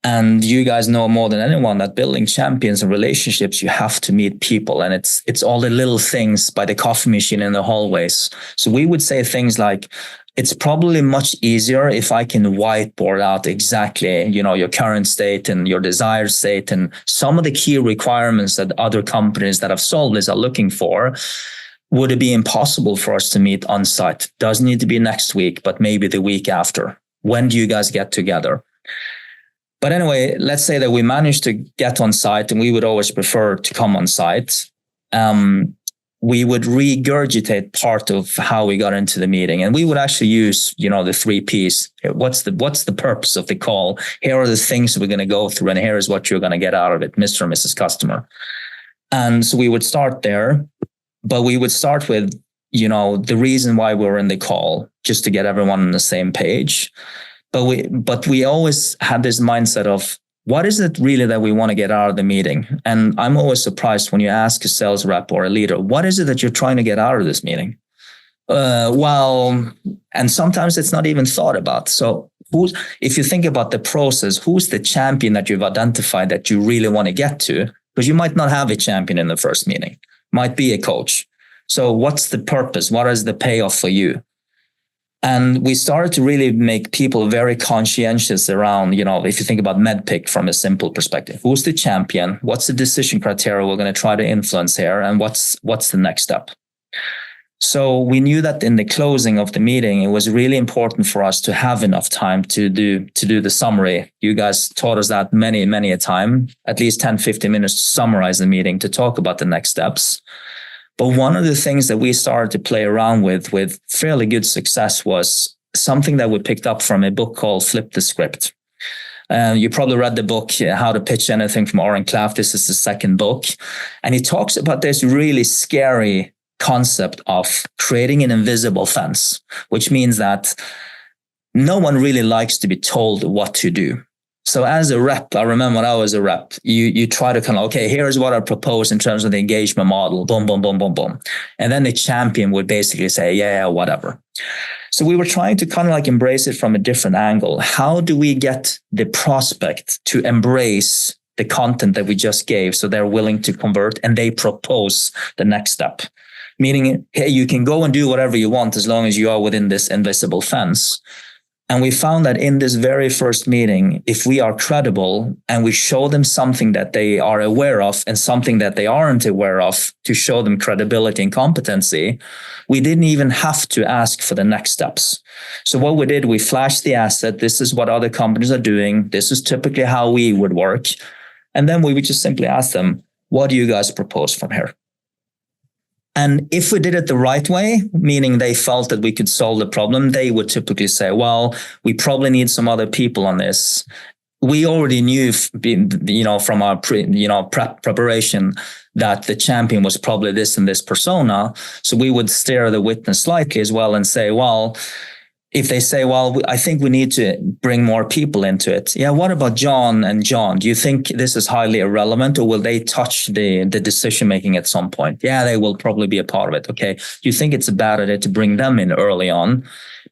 And you guys know more than anyone that building champions and relationships, you have to meet people. And it's all the little things by the coffee machine in the hallways. So we would say things like, it's probably much easier if I can whiteboard out exactly, your current state and your desired state and some of the key requirements that other companies that have solved this are looking for. Would it be impossible for us to meet on site? Doesn't need to be next week, but maybe the week after. When do you guys get together? But anyway, let's say that we managed to get on site, and we would always prefer to come on site. We would regurgitate part of how we got into the meeting, and we would actually use, the 3 Ps. What's the purpose of the call? Here are the things we're going to go through, and here is what you're going to get out of it, Mr. and Mrs. Customer. And so we would start there, but we would start with, the reason why we're in the call, just to get everyone on the same page. But we always had this mindset of, what is it really that we want to get out of the meeting? And I'm always surprised when you ask a sales rep or a leader, what is it that you're trying to get out of this meeting? And sometimes it's not even thought about. So if you think about the process, who's the champion that you've identified that you really want to get to? Because you might not have a champion in the first meeting, might be a coach. So what's the purpose? What is the payoff for you? And we started to really make people very conscientious around, if you think about MedPick from a simple perspective, who's the champion? What's the decision criteria we're going to try to influence here? And what's the next step? So we knew that in the closing of the meeting, it was really important for us to have enough time to do the summary. You guys taught us that many a time, at least 10, 15 minutes to summarize the meeting, to talk about the next steps. But one of the things that we started to play around with fairly good success was something that we picked up from a book called Flip the Script. You probably read the book, How to Pitch Anything, from Oren Klaff. This is the second book. And he talks about this really scary concept of creating an invisible fence, which means that no one really likes to be told what to do. So as a rep, I remember when I was a rep, you try to kind of, okay, here's what I propose in terms of the engagement model, boom, boom, boom, boom, boom. And then the champion would basically say, yeah, whatever. So we were trying to kind of like embrace it from a different angle. How do we get the prospect to embrace the content that we just gave so they're willing to convert and they propose the next step? Meaning, hey, you can go and do whatever you want as long as you are within this invisible fence. And we found that in this very first meeting, if we are credible and we show them something that they are aware of and something that they aren't aware of to show them credibility and competency, we didn't even have to ask for the next steps. So what we did, we flashed the asset. This is what other companies are doing. This is typically how we would work. And then we would just simply ask them, what do you guys propose from here? And if we did it the right way, meaning they felt that we could solve the problem, they would typically say, well, we probably need some other people on this. We already knew, from our preparation that the champion was probably this and this persona. So we would steer the witness slightly as well and say, well, if they say, well, I think we need to bring more people into it. Yeah, what about John and John? Do you think this is highly irrelevant, or will they touch the decision-making at some point? Yeah, they will probably be a part of it. Okay. Do you think it's a bad idea to bring them in early on?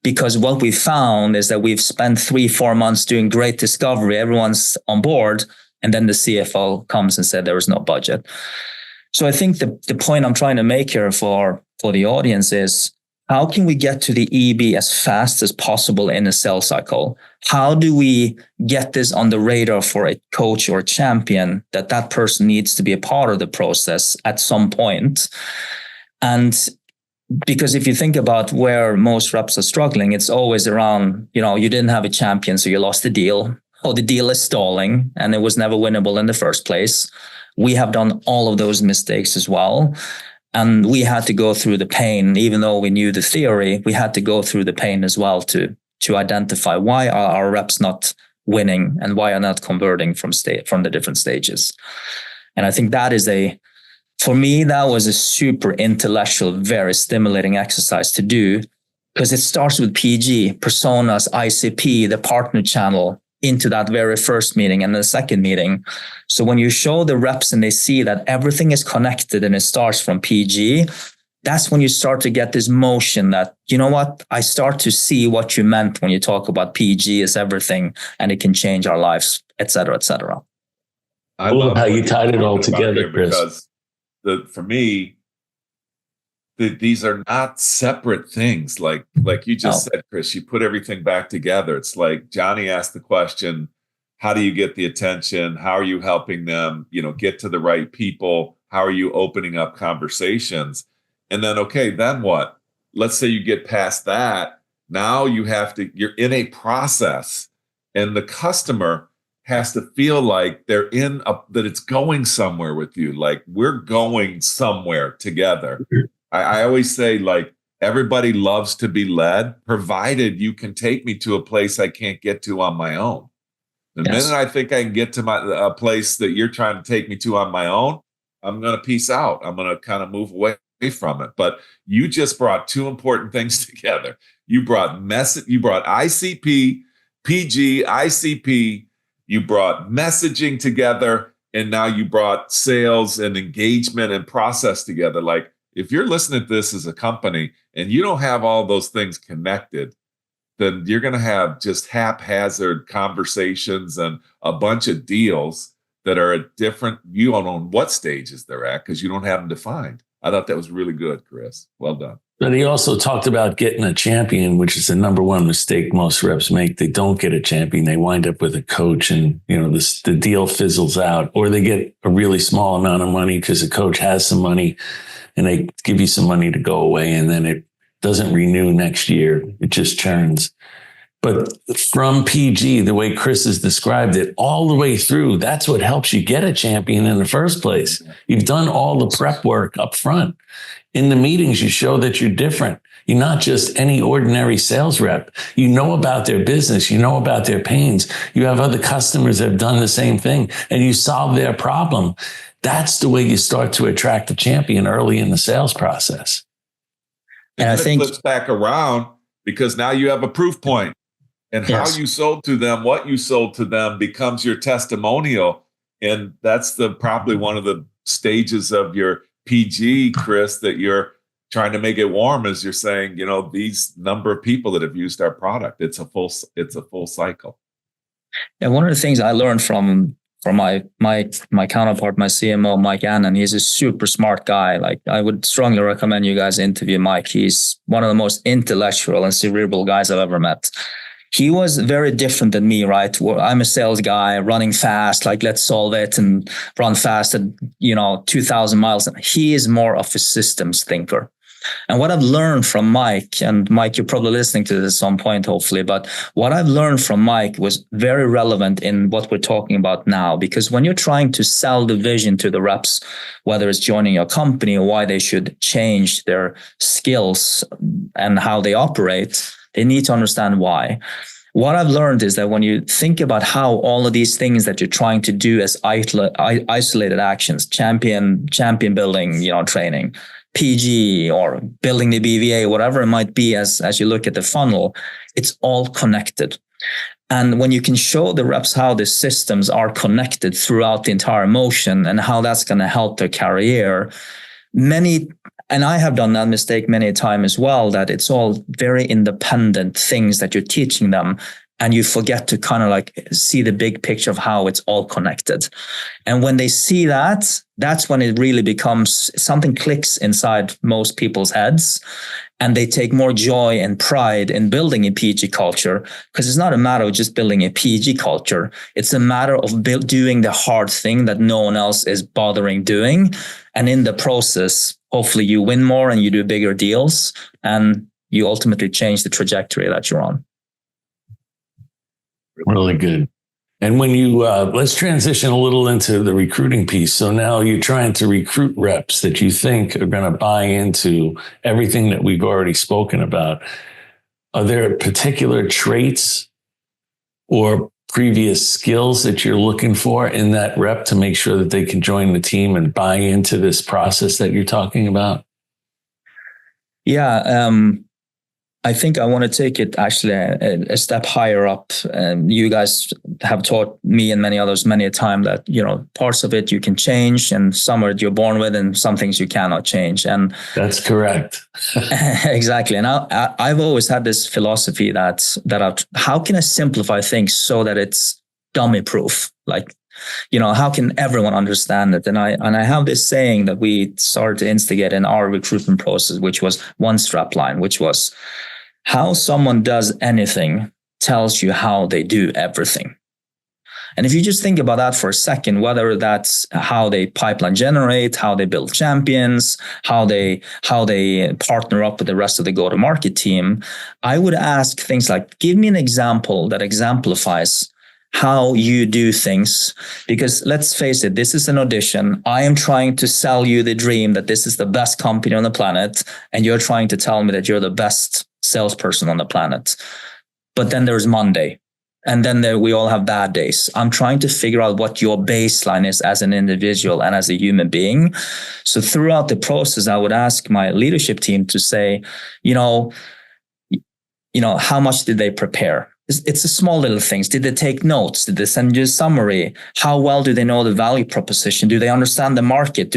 Because what we found is that we've spent 3-4 months doing great discovery. Everyone's on board. And then the CFO comes and said there is no budget. So I think the point I'm trying to make here for the audience is, how can we get to the EB as fast as possible in a sales cycle? How do we get this on the radar for a coach or a champion that person needs to be a part of the process at some point? And because if you think about where most reps are struggling, it's always around, you didn't have a champion, so you lost the deal. Oh, the deal is stalling and it was never winnable in the first place. We have done all of those mistakes as well. And we had to go through the pain, even though we knew the theory, we had to go through the pain as well to identify why are our reps not winning and why are not converting from the different stages. And I think that is for me, that was a super intellectual, very stimulating exercise to do, because it starts with PG, personas, ICP, the partner channel, into that very first meeting and the second meeting. So when you show the reps and they see that everything is connected and it starts from PG, that's when you start to get this motion that, you know what, I start to see what you meant when you talk about PG is everything and it can change our lives, et cetera, et cetera. I love how you tied it all together, Chris. Because for me, these are not separate things. Like you just said, Chris, you put everything back together. It's like Johnny asked the question, how do you get the attention? How are you helping them, get to the right people? How are you opening up conversations? And then, okay, then what? Let's say you get past that. Now you're in a process, and the customer has to feel like they're that it's going somewhere with you. Like, we're going somewhere together. I always say, like, everybody loves to be led, provided you can take me to a place I can't get to on my own. The minute I think I can get to a place that you're trying to take me to on my own, I'm going to peace out. I'm going to kind of move away from it. But you just brought two important things together. You brought ICP, PG, ICP. You brought messaging together, and now you brought sales and engagement and process together. Like, if you're listening to this as a company and you don't have all those things connected, then you're going to have just haphazard conversations and a bunch of deals that are at different, you don't know what stages they're at because you don't have them defined. I thought that was really good, Chris. Well done. But he also talked about getting a champion, which is the number one mistake most reps make. They don't get a champion. They wind up with a coach and, the deal fizzles out, or they get a really small amount of money because the coach has some money and they give you some money to go away. And then it doesn't renew next year. It just churns. But from PG, the way Chris has described it, all the way through, that's what helps you get a champion in the first place. You've done all the prep work up front. In the meetings, you show that you're different. You're not just any ordinary sales rep. You know about their business. You know about their pains. You have other customers that have done the same thing, and you solve their problem. That's the way you start to attract a champion early in the sales process. And I think it flips back around because now you have a proof point. And how you sold to them, what you sold to them becomes your testimonial. And that's probably one of the stages of your PG, Chris, that you're trying to make it warm as you're saying, these number of people that have used our product. It's a full cycle. Yeah, one of the things I learned from my counterpart, my CMO, Mike Annan, he's a super smart guy. Like, I would strongly recommend you guys interview Mike. He's one of the most intellectual and cerebral guys I've ever met. He was very different than me, right? I'm a sales guy running fast, like let's solve it and run fast at, 2,000 miles. He is more of a systems thinker. And what I've learned from Mike, and Mike, you're probably listening to this at some point, hopefully, but what I've learned from Mike was very relevant in what we're talking about now, because when you're trying to sell the vision to the reps, whether it's joining your company or why they should change their skills and how they operate, they need to understand why. What I've learned is that when you think about how all of these things that you're trying to do as isolated actions, champion building, training, PG or building the BVA, whatever it might be, as you look at the funnel, it's all connected. And when you can show the reps how the systems are connected throughout the entire motion and how that's going to help their career, and I have done that mistake many a time as well, that it's all very independent things that you're teaching them. And you forget to kind of like see the big picture of how it's all connected. And when they see that, that's when it really becomes something clicks inside most people's heads. And they take more joy and pride in building a PG culture, because it's not a matter of just building a PG culture. It's a matter of doing the hard thing that no one else is bothering doing. And in the process, hopefully you win more and you do bigger deals and you ultimately change the trajectory that you're on. Really good. And when you, let's transition a little into the recruiting piece. So now you're trying to recruit reps that you think are going to buy into everything that we've already spoken about. Are there particular traits or previous skills that you're looking for in that rep to make sure that they can join the team and buy into this process that you're talking about? Yeah. I think I want to take it actually a step higher up. You guys have taught me and many others many a time that, parts of it you can change and some are you're born with and some things you cannot change. And that's correct. Exactly. And I've always had this philosophy that how can I simplify things so that it's dummy proof? Like, how can everyone understand it? And I have this saying that we started to instigate in our recruitment process, which was one strap line, which was, how someone does anything tells you how they do everything. And if you just think about that for a second, whether that's how they pipeline generate, how they build champions, how they partner up with the rest of the go-to-market team, I would ask things like, give me an example that exemplifies how you do things. Because let's face it, this is an audition. I am trying to sell you the dream that this is the best company on the planet. And you're trying to tell me that you're the best salesperson on the planet. But then there's Monday. And then we all have bad days. I'm trying to figure out what your baseline is as an individual and as a human being. So throughout the process, I would ask my leadership team to say, how much did they prepare? It's the small little things. Did they take notes? Did they send you a summary? How well do they know the value proposition? Do they understand the market?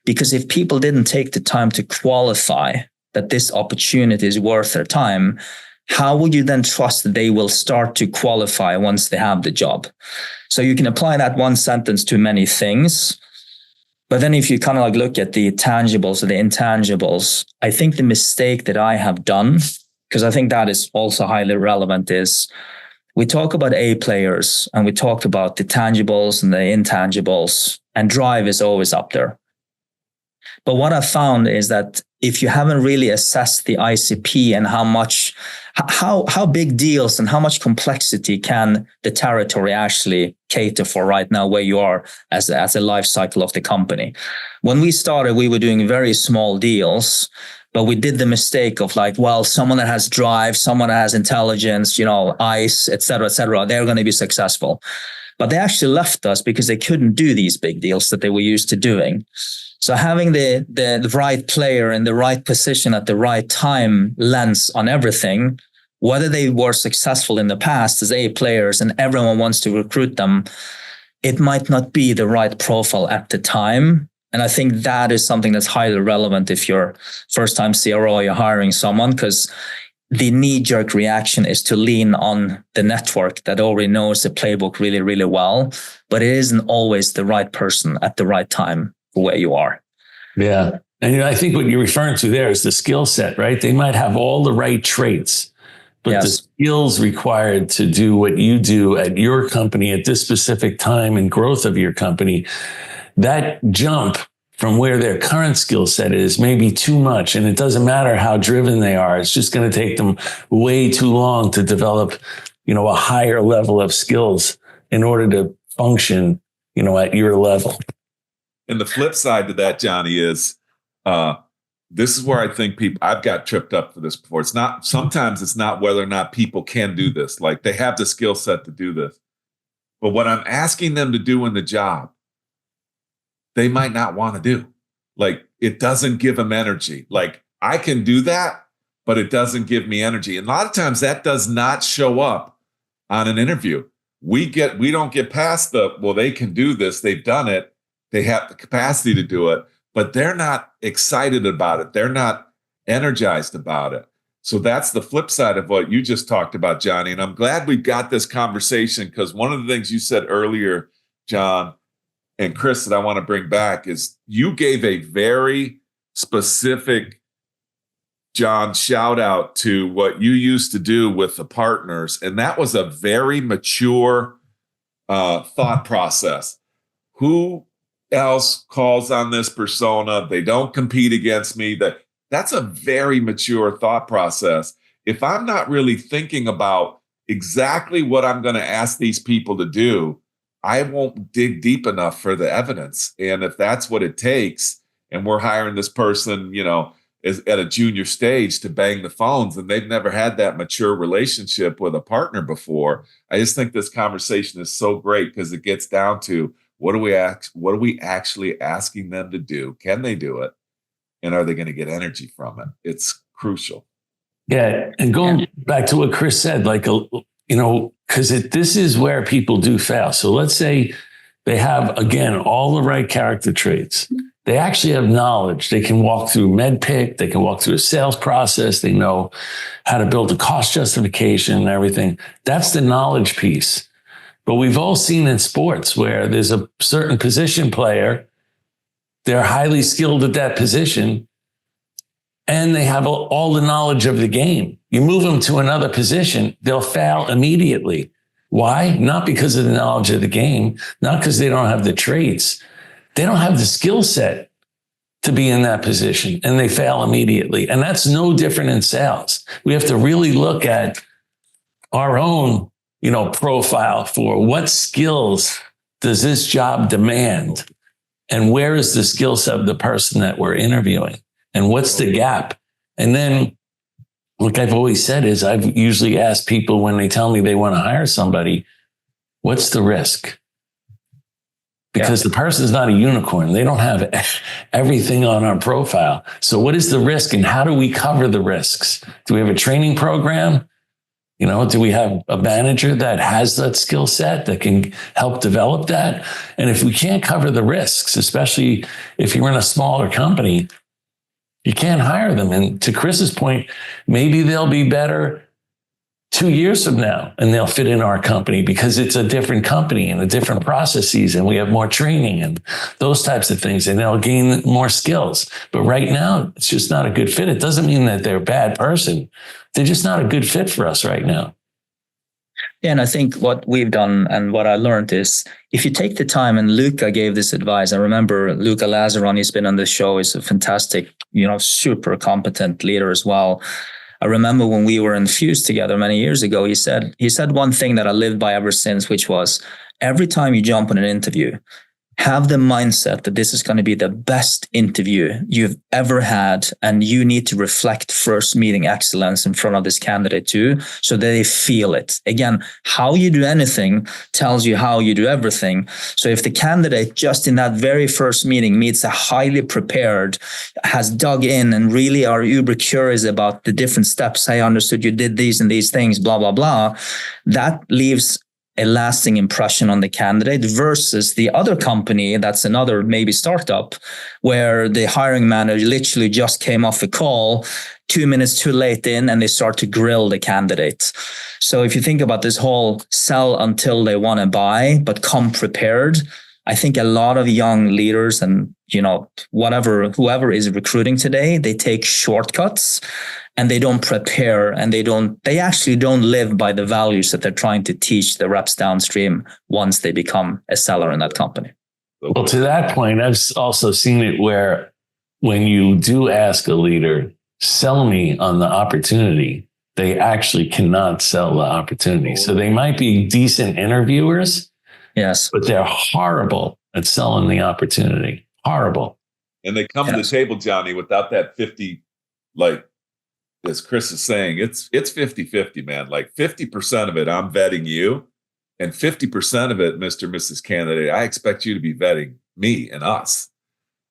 Because if people didn't take the time to qualify that this opportunity is worth their time, how would you then trust that they will start to qualify once they have the job? So you can apply that one sentence to many things. But then if you kind of like look at the tangibles or the intangibles, I think the mistake that I have done, because I think that is also highly relevant, is we talk about A players and we talk about the tangibles and the intangibles, and drive is always up there. But what I found is that if you haven't really assessed the ICP and how big deals and how much complexity can the territory actually cater for right now where you are as a life cycle of the company. When we started, we were doing very small deals, but we did the mistake of like, well, someone that has drive, someone that has intelligence, ICE, et cetera, they're going to be successful. But they actually left us because they couldn't do these big deals that they were used to doing. So having the right player in the right position at the right time lens on everything, whether they were successful in the past as A players and everyone wants to recruit them, it might not be the right profile at the time. And I think that is something that's highly relevant if you're first-time CRO, you're hiring someone, because the knee-jerk reaction is to lean on the network that already knows the playbook really, really well, but it isn't always the right person at the right time for where you are. Yeah. And I think what you're referring to there is the skill set, right? They might have all the right traits, but the skills required to do what you do at your company at this specific time and growth of your company, that jump from where their current skill set is may be too much. And it doesn't matter how driven they are. It's just going to take them way too long to develop, a higher level of skills in order to function, at your level. And the flip side to that, Johnny, is this is where I think I've got tripped up for this before. Sometimes it's not whether or not people can do this. Like they have the skill set to do this. But what I'm asking them to do in the job, they might not want to do. Like it doesn't give them energy. Like I can do that, but it doesn't give me energy. And a lot of times that does not show up on an interview. We don't get past they can do this. They've done it. They have the capacity to do it, but they're not excited about it. They're not energized about it. So that's the flip side of what you just talked about, Johnny. And I'm glad we've got this conversation, because one of the things you said earlier, John and Chris, that I want to bring back is you gave a very specific, John, shout out to what you used to do with the partners. And that was a very mature thought process. Who else calls on this persona? They don't compete against me. That's a very mature thought process. If I'm not really thinking about exactly what I'm going to ask these people to do, I won't dig deep enough for the evidence. And if that's what it takes, and we're hiring this person, is at a junior stage to bang the phones, and they've never had that mature relationship with a partner before, I just think this conversation is so great because it gets down to what are we actually asking them to do? Can they do it? And are they going to get energy from it? It's crucial. Yeah. And going back to what Chris said, because this is where people do fail. So let's say they have, again, all the right character traits. They actually have knowledge. They can walk through MedPick. They can walk through a sales process. They know how to build a cost justification and everything. That's the knowledge piece. But we've all seen in sports where there's a certain position player, they're highly skilled at that position, and they have all the knowledge of the game. You move them to another position, they'll fail immediately. Why? Not because of the knowledge of the game, not because they don't have the traits. They don't have the skill set to be in that position, and they fail immediately. And that's no different in sales. We have to really look at our own profile for what skills does this job demand, and where is the skill set of the person that we're interviewing, and what's the gap? And then, like I've always said, is I've usually asked people when they tell me they want to hire somebody, what's the risk? Because the person's not a unicorn. They don't have everything on our profile. So what is the risk, and how do we cover the risks? Do we have a training program? Do we have a manager that has that skill set that can help develop that? And if we can't cover the risks, especially if you're in a smaller company, you can't hire them. And to Chris's point, maybe they'll be better 2 years from now, and they'll fit in our company because it's a different company and a different processes, and we have more training and those types of things, and they'll gain more skills. But right now, it's just not a good fit. It doesn't mean that they're a bad person. They're just not a good fit for us right now. Yeah, and I think what we've done and what I learned is if you take the time, and Luca gave this advice. I remember Luca Lazaron, he's been on the show, is a fantastic, super competent leader as well. I remember when we were in Fuse together many years ago, he said one thing that I lived by ever since, which was every time you jump on an interview, have the mindset that this is going to be the best interview you've ever had. And you need to reflect first meeting excellence in front of this candidate too, so that they feel it. Again, how you do anything tells you how you do everything. So if the candidate just in that very first meeting meets a highly prepared, has dug in and really are uber curious about the different steps. I understood you did these and these things, blah, blah, blah. That leaves a lasting impression on the candidate versus the other company that's another maybe startup where the hiring manager literally just came off a call 2 minutes too late in and they start to grill the candidate. So if you think about this whole sell until they want to buy, but come prepared, I think a lot of young leaders and, whoever is recruiting today, they take shortcuts and they don't prepare and they actually don't live by the values that they're trying to teach the reps downstream once they become a seller in that company. Well, to that point, I've also seen it where when you do ask a leader, sell me on the opportunity, they actually cannot sell the opportunity. So they might be decent interviewers. Yes. But they're horrible at selling the opportunity. Horrible. And they come to the table, Johnny, without that 50, as Chris is saying, it's 50-50, man. 50% of it, I'm vetting you. And 50% of it, Mr. and Mrs. Candidate, I expect you to be vetting me and us.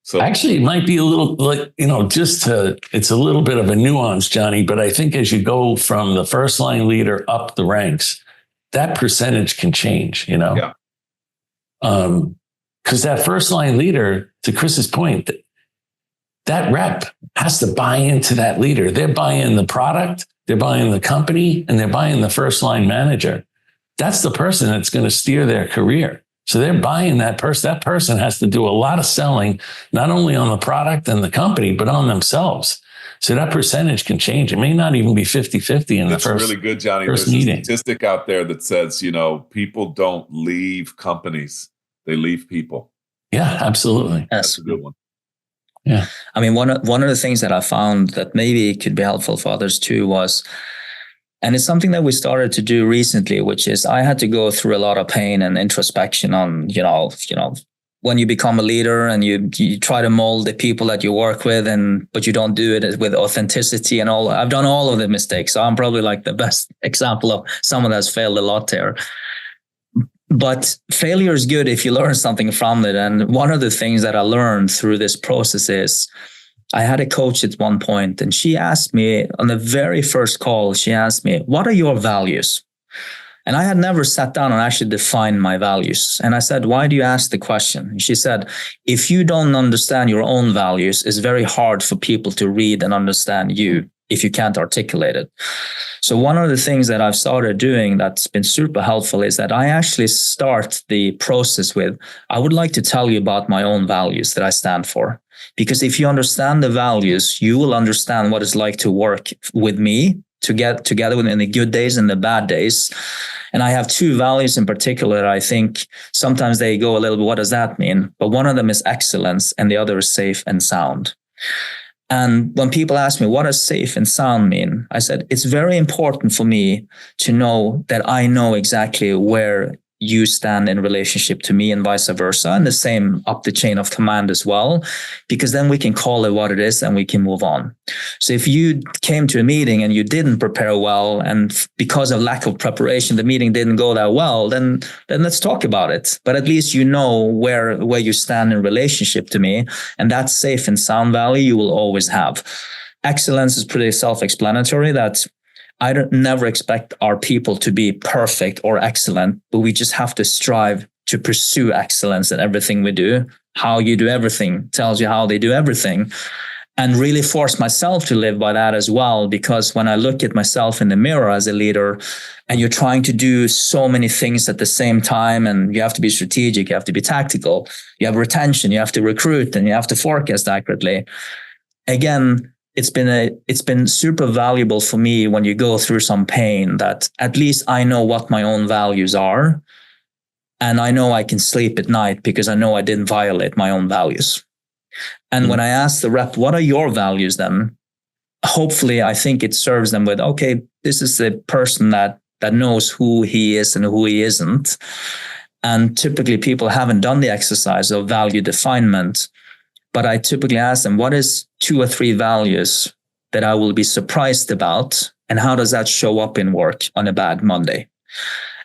So actually, it might be a little it's a little bit of a nuance, Johnny, but I think as you go from the first line leader up the ranks, that percentage can change, Yeah. Because that first line leader, to Chris's point, that rep has to buy into that leader. They're buying the product, they're buying the company, and they're buying the first line manager. That's the person that's going to steer their career. So they're buying that person. That person has to do a lot of selling, not only on the product and the company, but on themselves. So that percentage can change. It may not even be 50-50 in the first. That's really good, Johnny. There's a statistic out there that says, people don't leave companies. They leave people. Yeah, absolutely. That's a good one. Yeah. I mean, one of the things that I found that maybe could be helpful for others too was, and it's something that we started to do recently, which is I had to go through a lot of pain and introspection on, when you become a leader and you try to mold the people that you work with, but you don't do it with authenticity and all. I've done all of the mistakes. So I'm probably the best example of someone that's failed a lot there. But failure is good if you learn something from it. And one of the things that I learned through this process is I had a coach at one point, and she asked me on the very first call, she asked me, what are your values? And I had never sat down and actually defined my values. And I said, why do you ask the question? And she said, if you don't understand your own values, it's very hard for people to read and understand you if you can't articulate it. So one of the things that I've started doing that's been super helpful is that I actually start the process with, I would like to tell you about my own values that I stand for. Because if you understand the values, you will understand what it's like to work with me, to get together in the good days and the bad days. And I have two values in particular. I think sometimes they go a little bit, what does that mean? But one of them is excellence and the other is safe and sound. And when people ask me, what does safe and sound mean? I said, it's very important for me to know that I know exactly where you stand in relationship to me and vice versa, and the same up the chain of command as well, because then we can call it what it is and we can move on. So if you came to a meeting and you didn't prepare well, and because of lack of preparation, the meeting didn't go that well, then let's talk about it. But at least you know where you stand in relationship to me, and that safe and sound value you will always have. Excellence is pretty self-explanatory. That I never expect our people to be perfect or excellent, but we just have to strive to pursue excellence in everything we do. How you do everything tells you how they do everything. and really force myself to live by that as well. Because when I look at myself in the mirror as a leader, and you're trying to do so many things at the same time, and you have to be strategic, you have to be tactical, you have retention, you have to recruit, and you have to forecast accurately. Again, it's been super valuable for me when you go through some pain that at least I know what my own values are. And I know I can sleep at night because I know I didn't violate my own values. And when I ask the rep, what are your values then? Hopefully, I think it serves them with, okay, this is the person that knows who he is and who he isn't. And typically people haven't done the exercise of value definement, but I typically ask them, what is 2 or 3 values that I will be surprised about? And how does that show up in work on a bad Monday?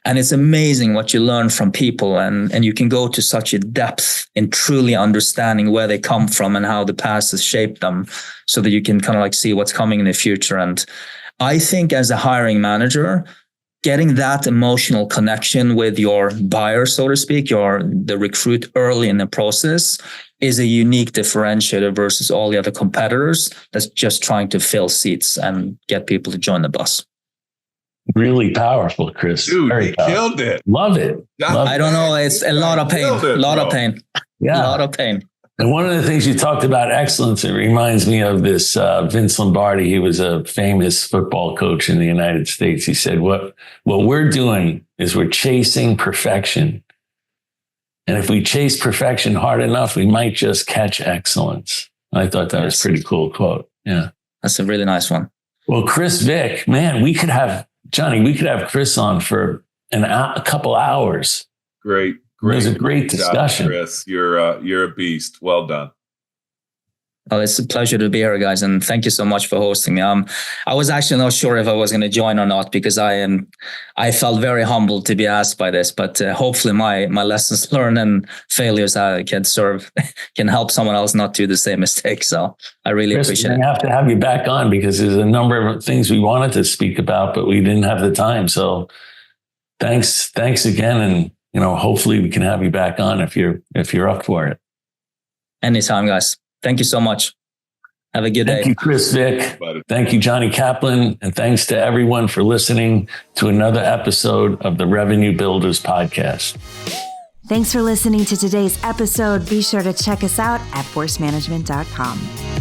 And it's amazing what you learn from people, and you can go to such a depth in truly understanding where they come from and how the past has shaped them, so that you can kind of like see what's coming in the future. And I think as a hiring manager, getting that emotional connection with your buyer, so to speak, the recruit early in the process is a unique differentiator versus all the other competitors that's just trying to fill seats and get people to join the bus. Really powerful, Chris. Dude, Very he powerful. killed it. Love it. I don't know. It's a lot of pain. A lot of pain. Yeah. A lot of pain. And one of the things you talked about excellence, it reminds me of this Vince Lombardi. He was a famous football coach in the United States. He said, what we're doing is we're chasing perfection. And if we chase perfection hard enough, we might just catch excellence. I thought that was a pretty cool quote. Yeah. That's a really nice one. Well, Chris Vik, man, we could have Chris on for a couple hours. Great. It was a great discussion. Chris, you're a beast. Well done. Well, it's a pleasure to be here, guys, and thank you so much for hosting me. I was actually not sure if I was going to join or not, because I felt very humbled to be asked by this. But hopefully, my lessons learned and failures can help someone else not do the same mistake. So I really appreciate it. We have to have you back on, because there's a number of things we wanted to speak about, but we didn't have the time. So thanks again, and hopefully we can have you back on if you're up for it. Anytime, guys. Thank you so much. Have a good day. Thank you, Chris Vik. Thank you, Johnny Kaplan. And thanks to everyone for listening to another episode of the Revenue Builders Podcast. Thanks for listening to today's episode. Be sure to check us out at forcemanagement.com.